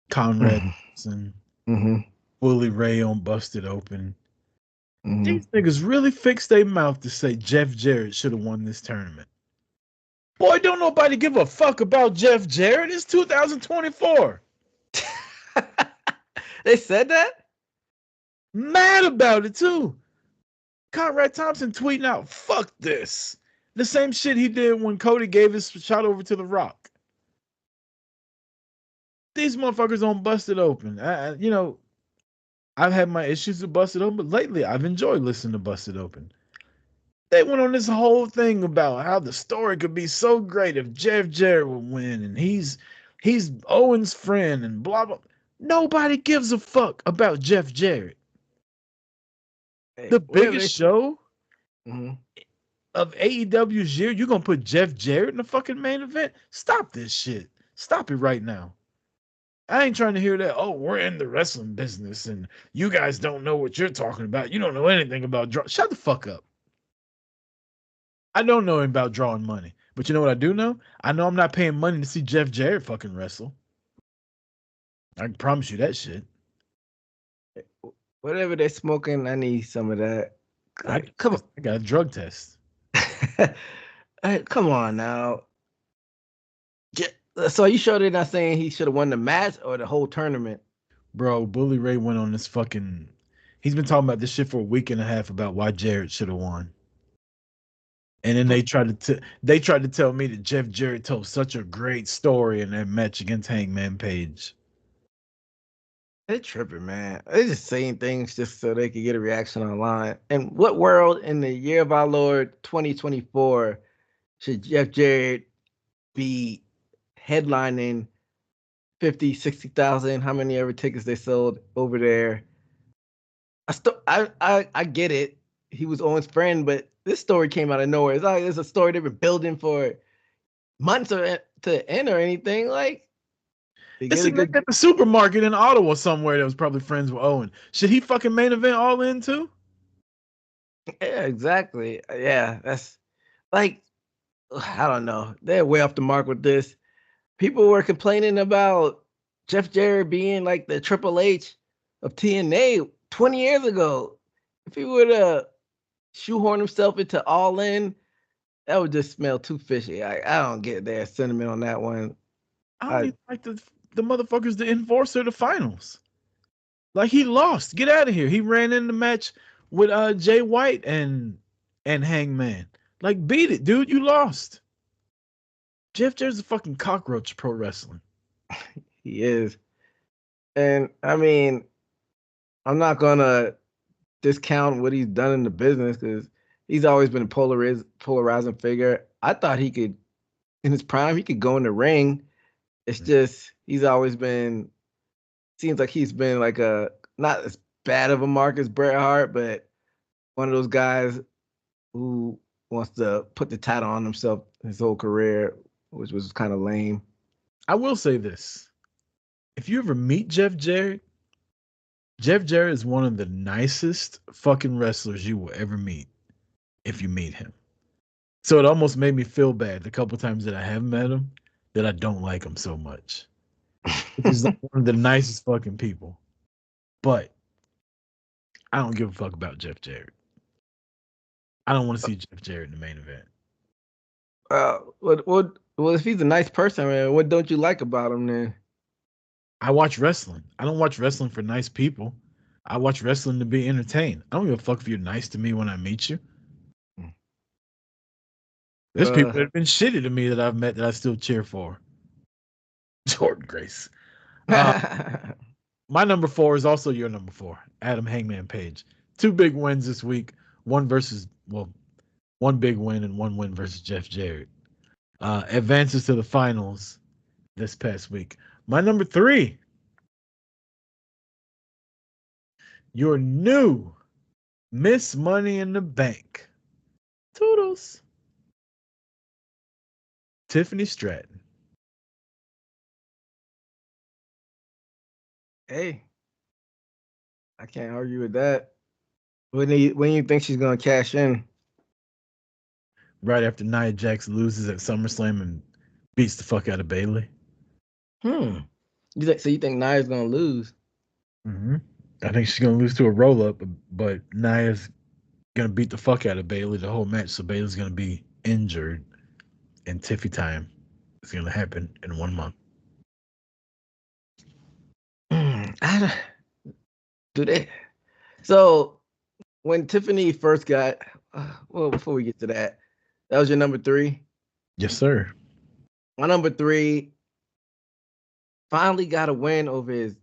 Conrad Wilson, Willie Ray on Busted Open. These niggas really fixed their mouth to say Jeff Jarrett should have won this tournament. Boy, don't nobody give a fuck about Jeff Jarrett. It's 2024. They said that? Mad about it too. Conrad Thompson tweeting out, fuck this. The same shit he did when Cody gave his shot over to The Rock. These motherfuckers on Busted Open. I've had my issues with Busted Open, but lately I've enjoyed listening to Busted Open. They went on this whole thing about how the story could be so great if Jeff Jarrett would win, and he's Owen's friend, and blah blah. Nobody gives a fuck about Jeff Jarrett. Hey, the biggest show of AEW's year, you're gonna put Jeff Jarrett in the fucking main event? Stop this shit. Stop it right now. I ain't trying to hear that. Oh, we're in the wrestling business and you guys don't know what you're talking about. You don't know anything about draw. Shut the fuck up. I don't know about drawing money, but you know what I do know? I know I'm not paying money to see Jeff Jarrett fucking wrestle. I can promise you that shit. Whatever they're smoking, I need some of that. Come on. I got a drug test. Hey, come on now. So you sure they're not saying he should have won the match or the whole tournament? Bro, Bully Ray went on this fucking. He's been talking about this shit for a week and a half about why Jarrett should have won. And then they tried to tell me that Jeff Jarrett told such a great story in that match against Hangman Page. They tripping, man. They just saying things just so they could get a reaction online. And what world in the year of our Lord 2024 should Jeff Jarrett be headlining 50, 60,000? How many ever tickets they sold over there? I get it. He was Owen's friend, but this story came out of nowhere. It's like it's a story they've been building for months to end or anything. Like they It's get a a nigga good. at the supermarket in Ottawa somewhere that was probably friends with Owen. Should he fucking main event All In too? Yeah, exactly. Yeah, that's like I don't know. They're way off the mark with this. People were complaining about Jeff Jarrett being like the Triple H of TNA 20 years ago. If he would have shoehorned himself into All In, that would just smell too fishy. I don't get their sentiment on that one. I don't I even like the motherfuckers the enforcer of the finals. Like he lost. Get out of here. He ran in the match with Jay White and Hangman. Like beat it, dude. You lost. Jeff Jarrett's a fucking cockroach pro wrestling. He is, and I mean, I'm not gonna discount what he's done in the business because he's always been a polarizing figure. I thought he could, in his prime, he could go in the ring. It's just he's always been seems like he's been like a not as bad of a mark as Bret Hart, but one of those guys who wants to put the title on himself his whole career, which was kind of lame. I will say this. If you ever meet Jeff Jarrett is one of the nicest fucking wrestlers you will ever meet if you meet him. So it almost made me feel bad the couple times that I have met him that I don't like him so much. He's like one of the nicest fucking people. But I don't give a fuck about Jeff Jarrett. I don't want to see Jeff Jarrett in the main event. Well, if he's a nice person, man, what don't you like about him then? I watch wrestling. I don't watch wrestling for nice people. I watch wrestling to be entertained. I don't give a fuck if you're nice to me when I meet you. There's people that have been shitty to me that I've met that I still cheer for. Jordan Grace. My number 4 is also your number 4, Adam Hangman Page. 2 big wins this week. One big win and 1 win versus Jeff Jarrett. Advances to the finals this past week. My number 3, your new Miss Money in the Bank. Toodles. Tiffany Stratton. Hey, I can't argue with that. When do you think she's gonna cash in? Right after Nia Jax loses at SummerSlam and beats the fuck out of Bayley. You think Nia's gonna lose? Mm-hmm. I think she's gonna lose to a roll up, but Nia's gonna beat the fuck out of Bayley the whole match, so Bayley's gonna be injured, and Tiffy time is gonna happen in 1 month. Do they? So when Tiffany first got, well, before we get to that, that was your number 3. Yes, sir. My number 3 finally got a win over his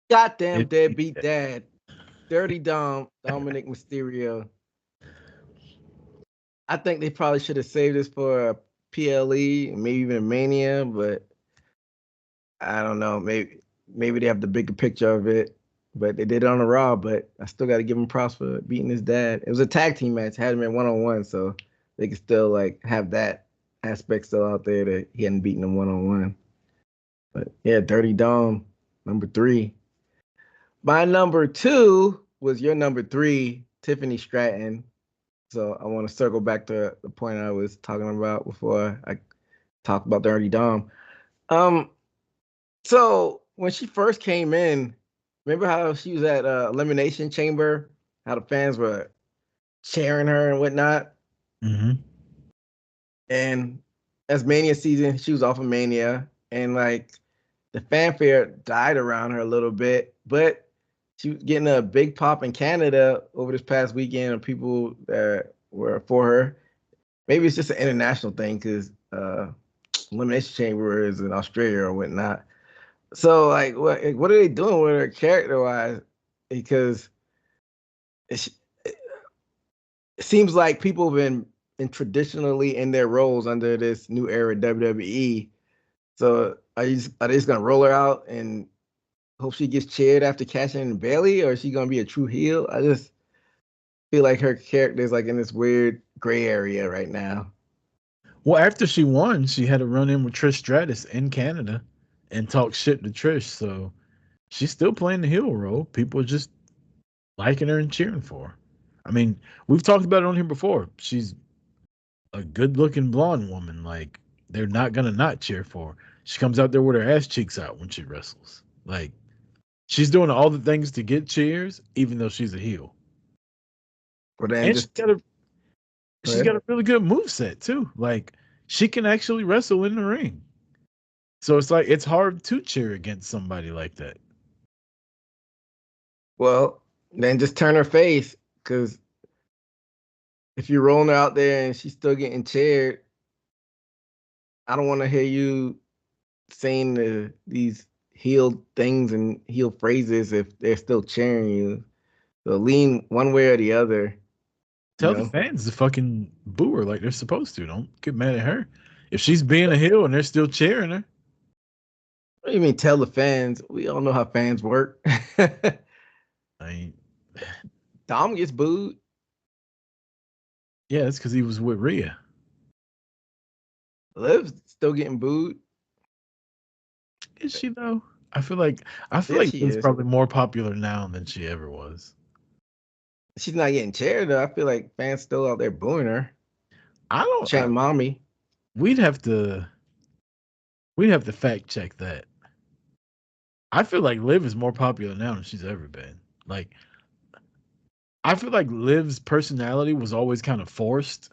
goddamn deadbeat dad, Dirty Dominic Mysterio. I think they probably should have saved this for a PLE, maybe even a Mania, but I don't know. Maybe they have the bigger picture of it, but they did it on a Raw. But I still got to give him props for beating his dad. It was a tag team match, had him in 1-on-1, so they could still like have that aspect still out there that he hadn't beaten him 1-on-1. But yeah, Dirty Dom, number 3. My number 2 was your number 3, Tiffany Stratton. So I want to circle back to the point I was talking about before I talked about Dirty Dom. So when she first came in, remember how she was at Elimination Chamber? How the fans were cheering her and whatnot? Mm-hmm. And as Mania season, she was off of Mania, and like the fanfare died around her a little bit, but she was getting a big pop in Canada over this past weekend of people that were for her. Maybe it's just an international thing because Elimination Chamber is in Australia or whatnot. So like, what are they doing with her character wise? Because it, it seems like people have been traditionally in their roles under this new era WWE. So are they just gonna roll her out and hope she gets cheered after cashing in Bailey, or is she gonna be a true heel? I just feel like her character is like in this weird gray area right now. Well, after she won, she had a run in with Trish Stratus in Canada and talk shit to Trish. So she's still playing the heel role. People are just liking her and cheering for her. I mean, we've talked about it on here before. She's a good looking blonde woman. Like, they're not gonna not cheer for her. She comes out there with her ass cheeks out when she wrestles. Like, she's doing all the things to get cheers, even though she's a heel. But then And just go she's ahead. got a really good move set too. Like, she can actually wrestle in the ring. So it's like it's hard to cheer against somebody like that. Well, then just turn her face, because if you're rolling her out there and she's still getting cheered, I don't want to hear you saying these heel things and heel phrases if they're still cheering you. So lean one way or the other, you Tell the know. fans to fucking boo her like they're supposed to. Don't get mad at her. If she's being a heel and they're still cheering her, What do you mean tell the fans? We all know how fans work. I mean, Dom gets booed. yeah, it's because he was with Rhea. Liv's still getting booed. Is she though? I feel like Yes, she Liv's is. probably more popular now than she ever was. She's not getting cheered though. I feel like fans still out there booing her, I don't. chanting "mommy." We'd have to. We'd have to fact check that. I feel like Liv is more popular now than she's ever been. Like, I feel like Liv's personality was always kind of forced.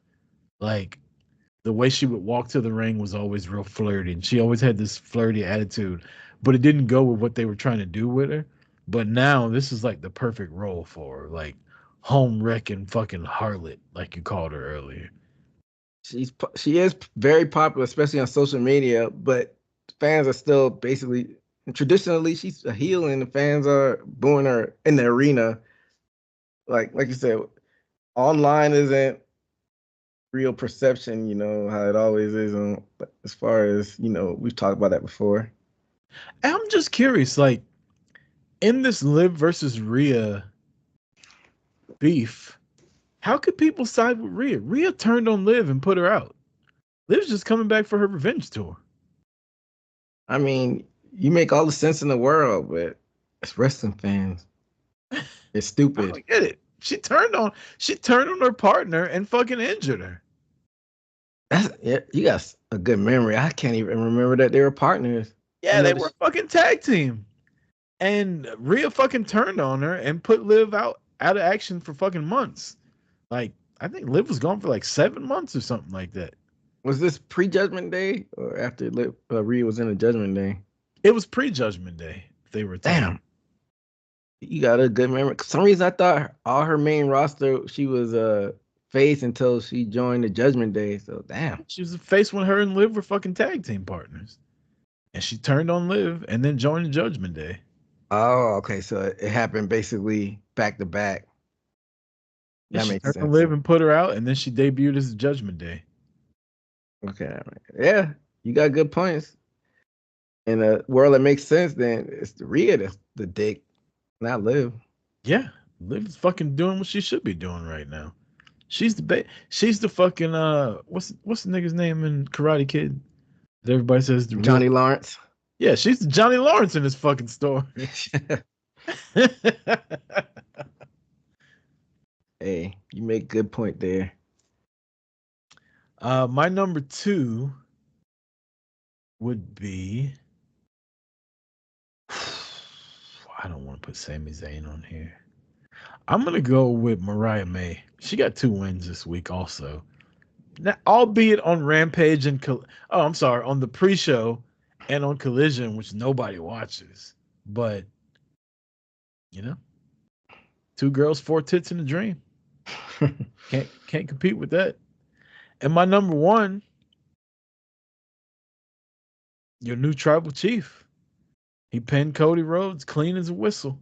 Like, the way she would walk to the ring was always real flirty, and she always had this flirty attitude, but it didn't go with what they were trying to do with her. But now this is like the perfect role for her, like home wrecking fucking harlot, like you called her earlier. She is very popular, especially on social media. But fans are still basically traditionally she's a heel, and the fans are booing her in the arena. Like you said, online isn't real perception. You know how it always is. As far as we've talked about that before. And I'm just curious, like in this Liv versus Rhea beef, how could people side with Rhea? Rhea turned on Liv and put her out. Liv's just coming back for her revenge tour. I mean, you make all the sense in the world, but it's wrestling fans. It's I stupid. don't get it. She turned on her partner and fucking injured her. Yeah, you got a good memory. I can't even remember that they were partners. I Yeah, know they were this. a fucking tag team. And Rhea fucking turned on her and put Liv out of action for fucking months. Like, I think Liv was gone for like 7 months or something like that. Was this pre-Judgment Day or after Rhea was in the Judgment Day? It was pre-Judgment Day. They were told. Damn, you got a good memory. For some reason, I thought all her main roster she was face until she joined the Judgment Day. So damn. She was a face when her and Liv were fucking tag team partners. And she turned on Liv and then joined the Judgment Day. Oh, okay. So it happened basically back to back. Yeah, That she makes turned on sense. Liv and put her out, and then she debuted as the Judgment Day. Okay. Yeah, you got good points. In a world that makes sense, then it's the Rhea that's the dick, not Liv. Yeah, Liv's fucking doing what she should be doing right now. She's the fucking what's the nigga's name in Karate Kid? That everybody says the real. Johnny Lawrence. Yeah, she's the Johnny Lawrence in this fucking store. Hey, you make good point there. My number two would be I don't want to put Sami Zayn on here. I'm gonna go with Mariah May. She got 2 wins this week also. Now, albeit on Rampage and I'm sorry, on the pre-show and on Collision, which nobody watches. But you know, 2 girls, 4 tits in a dream. Can't compete with that. And my number one, your new tribal chief. He pinned Cody Rhodes clean as a whistle.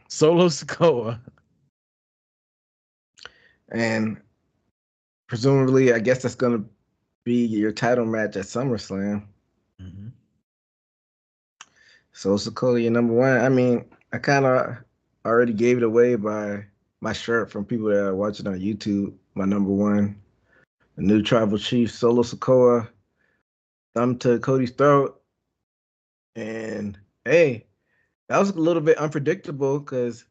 Solo Sikoa. And presumably, I guess that's going to be your title match at SummerSlam. Mm-hmm. So Sikoa, your number one. I mean, I kind of already gave it away by my shirt from people that are watching on YouTube. My number one, the new tribal chief, Solo Sikoa, thumb to Cody's throat. And hey, that was a little bit unpredictable because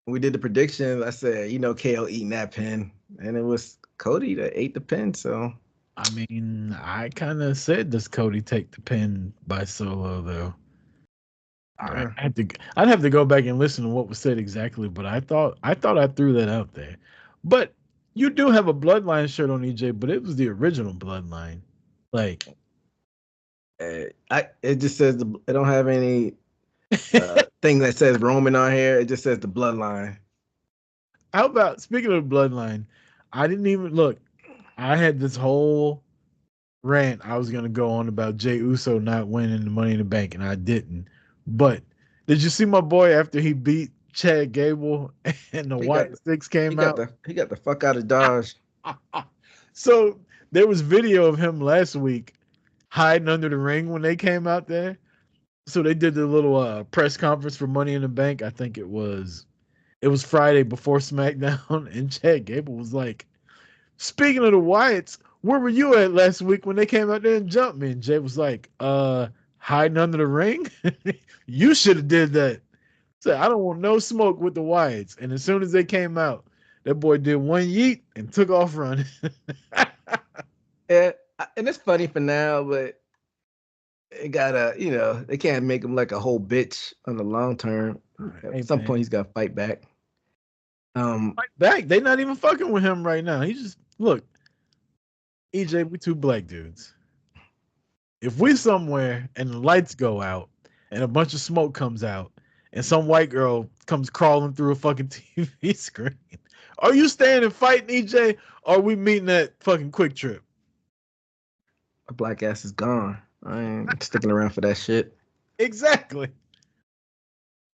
when we did the predictions, I said, KO eating that pin. And it was Cody that ate the pin. So, I mean, I kind of said, does Cody take the pin by Solo, though? I'd have to go back and listen to what was said exactly, but I thought I threw that out there. But you do have a Bloodline shirt on, EJ, but it was the original Bloodline. Like, it just says it don't have any thing that says Roman on here. It just says the Bloodline. How about, speaking of Bloodline, I didn't even look. I had this whole rant I was gonna go on about Jey Uso not winning the Money in the Bank, and I didn't. But did you see my boy after he beat Chad Gable and the White Six came out? He got the fuck out of Dodge. So there was video of him last week hiding under the ring when they came out there. So they did the little press conference for Money in the Bank. I think it was Friday before SmackDown, and Chad Gable was like, "Speaking of the Wyatts, where were you at last week when they came out there and jumped me?" And Jay was like, hiding under the ring? You should have did that. So I don't want no smoke with the Wyatts. And as soon as they came out, that boy did one yeet and took off running. Yeah, and it's funny for now, but it gotta, they can't make him like a whole bitch on the long term. At some point, he's got to fight back. Fight back? They not even fucking with him right now. He just, look, EJ, we two black dudes. If we somewhere and the lights go out and a bunch of smoke comes out and some white girl comes crawling through a fucking TV screen, are you staying and fighting, EJ, or are we meeting at fucking Quick Trip? My black ass is gone. I ain't sticking around for that shit. Exactly.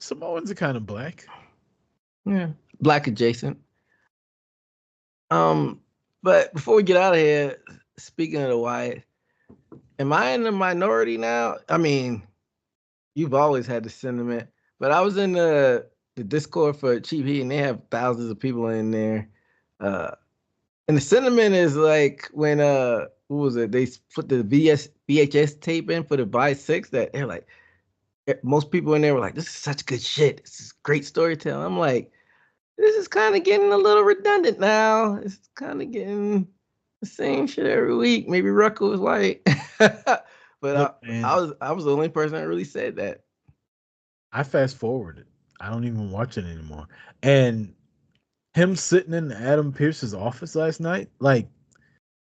Samoans are kind of black. Yeah, black adjacent. But before we get out of here, speaking of the Wyatt, am I in the minority now? I mean, you've always had the sentiment, but I was in the Discord for Cheap Heat, and they have thousands of people in there. And the sentiment is like when what was it? They put the VHS tape in for the Buy Six. That they're like, most people in there were like, "This is such good shit. This is great storytelling." I'm like, this is kind of getting a little redundant now. It's kind of getting the same shit every week. Maybe Rucker was like, but look, I was the only person that really said that. I fast forwarded. I don't even watch it anymore. And him sitting in Adam Pearce's office last night, like,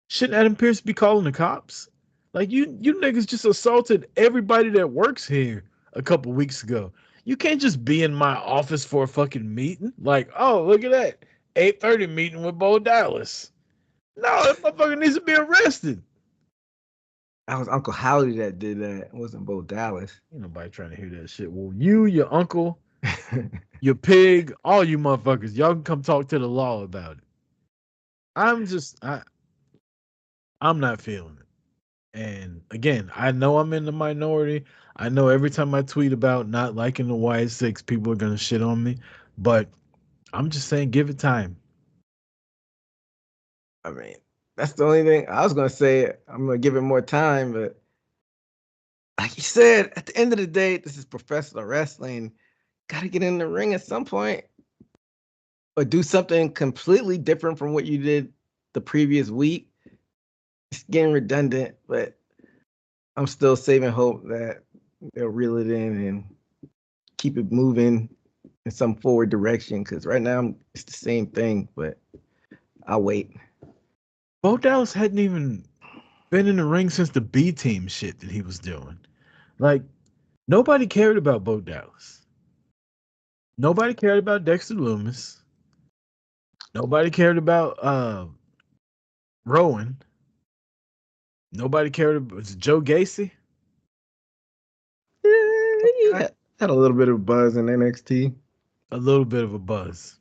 shouldn't Adam Pearce be calling the cops? Like, you niggas just assaulted everybody that works here a couple weeks ago. You can't just be in my office for a fucking meeting. Like, oh, look at that. 8:30 meeting with Bo Dallas. No, that motherfucker needs to be arrested. That was Uncle Howdy that did that. It wasn't Bo Dallas. Ain't nobody trying to hear that shit. Well, you, your uncle, your pig, all you motherfuckers, y'all can come talk to the law about it. I'm not feeling it. And again, I know I'm in the minority. I know every time I tweet about not liking the Y6, people are gonna shit on me. But I'm just saying, give it time. I mean, that's the only thing I was gonna say. I'm gonna give it more time, but like you said, at the end of the day, this is professional wrestling. Got to get in the ring at some point, or do something completely different from what you did the previous week. It's getting redundant, but I'm still saving hope that they'll reel it in and keep it moving in some forward direction, because right now it's the same thing, but I'll wait. Bo Dallas hadn't even been in the ring since the B team shit that he was doing. Like, nobody cared about Bo Dallas. Nobody cared about Dexter Loomis. Nobody cared about Rowan. Nobody cared about was it Joe Gacy. He had a little bit of buzz in NXT. A little bit of a buzz.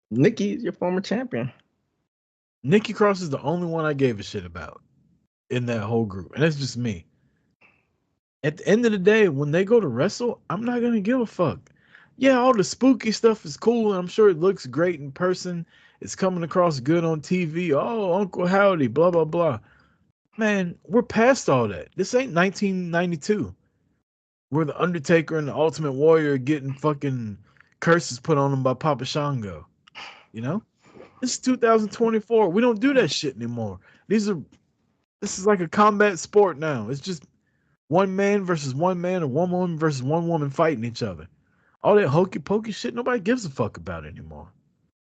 Nikki's your former champion. Nikki Cross is the only one I gave a shit about in that whole group. And that's just me. At the end of the day, when they go to wrestle, I'm not going to give a fuck. Yeah, all the spooky stuff is cool, and I'm sure it looks great in person. It's coming across good on TV. Oh, Uncle Howdy, blah, blah, blah. Man, we're past all that. This ain't 1992. Where the Undertaker and the Ultimate Warrior getting fucking curses put on them by Papa Shango. You know? This is 2024. We don't do that shit anymore. This is like a combat sport now. It's just one man versus one man or one woman versus one woman fighting each other. All that hokey pokey shit, nobody gives a fuck about anymore.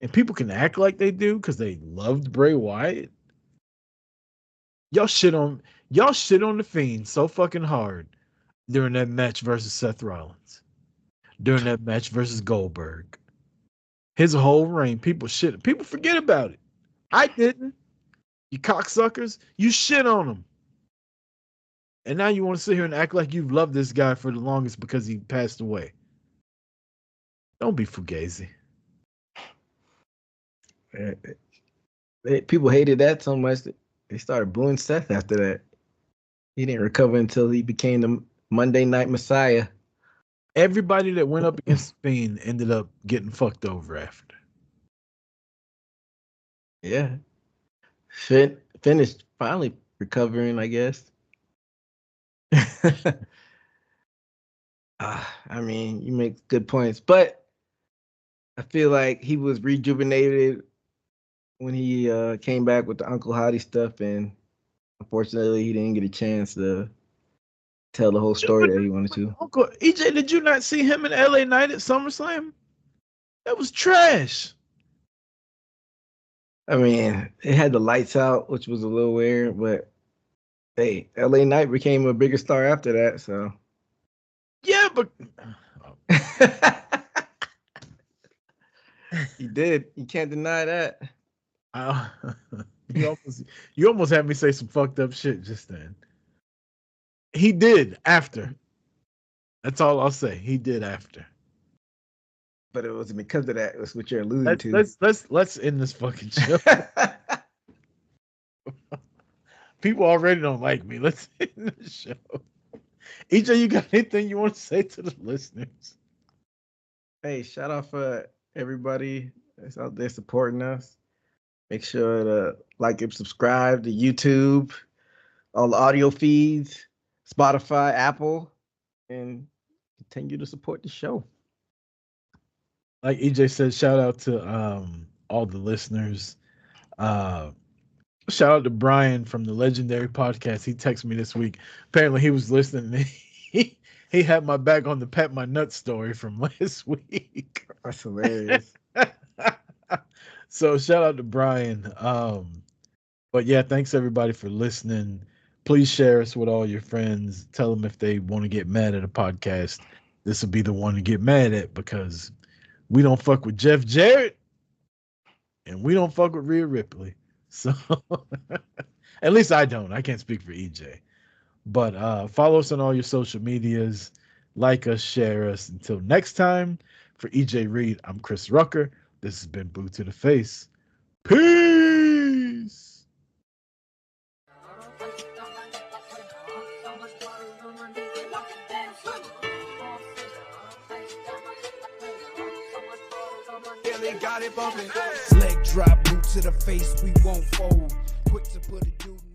And people can act like they do because they loved Bray Wyatt. Y'all shit on the Fiend so fucking hard during that match versus Seth Rollins. During that match versus Goldberg. His whole reign, people forget about it. I didn't. You cocksuckers, you shit on him. And now you want to sit here and act like you've loved this guy for the longest because he passed away. Don't be fugazi. People hated that so much that they started booing Seth after that. He didn't recover until he became the Monday Night Messiah. Everybody that went up against Fiend ended up getting fucked over after. Yeah. Finished finally recovering, I guess. I mean, you make good points, but I feel like he was rejuvenated when he came back with the Uncle Howdy stuff, and unfortunately, he didn't get a chance to tell the whole story that he wanted to. Uncle EJ, did you not see him in LA Knight at SummerSlam? That was trash. I mean, it had the lights out, which was a little weird, but hey, LA Knight became a bigger star after that, so. Yeah, but he did. You can't deny that. You almost had me say some fucked up shit just then. He did after. That's all I'll say. He did after. But it wasn't because of that. That's what you're alluding to. Let's end this fucking show. People already don't like me. Let's end the show. EJ, you got anything you want to say to the listeners? Hey, shout out for everybody that's out there supporting us. Make sure to like and subscribe to YouTube, all the audio feeds, Spotify, Apple, and continue to support the show. Like EJ said, shout out to all the listeners. Shout out to Brian from the Legendary Podcast. He texted me this week. Apparently he was listening. He had my back on the Pat My Nuts story from last week. That's hilarious. So shout out to Brian. But yeah, thanks everybody for listening. Please share us with all your friends. Tell them if they want to get mad at a podcast, this will be the one to get mad at, because we don't fuck with Jeff Jarrett and we don't fuck with Rhea Ripley. So at least I don't. I can't speak for EJ. But follow us on all your social medias. Like us, share us. Until next time, for EJ Reed, I'm Chris Rucker. This has been Boot to the Face. Peace. Leg drop, boot to the face, we won't fold. Quick to put a dude in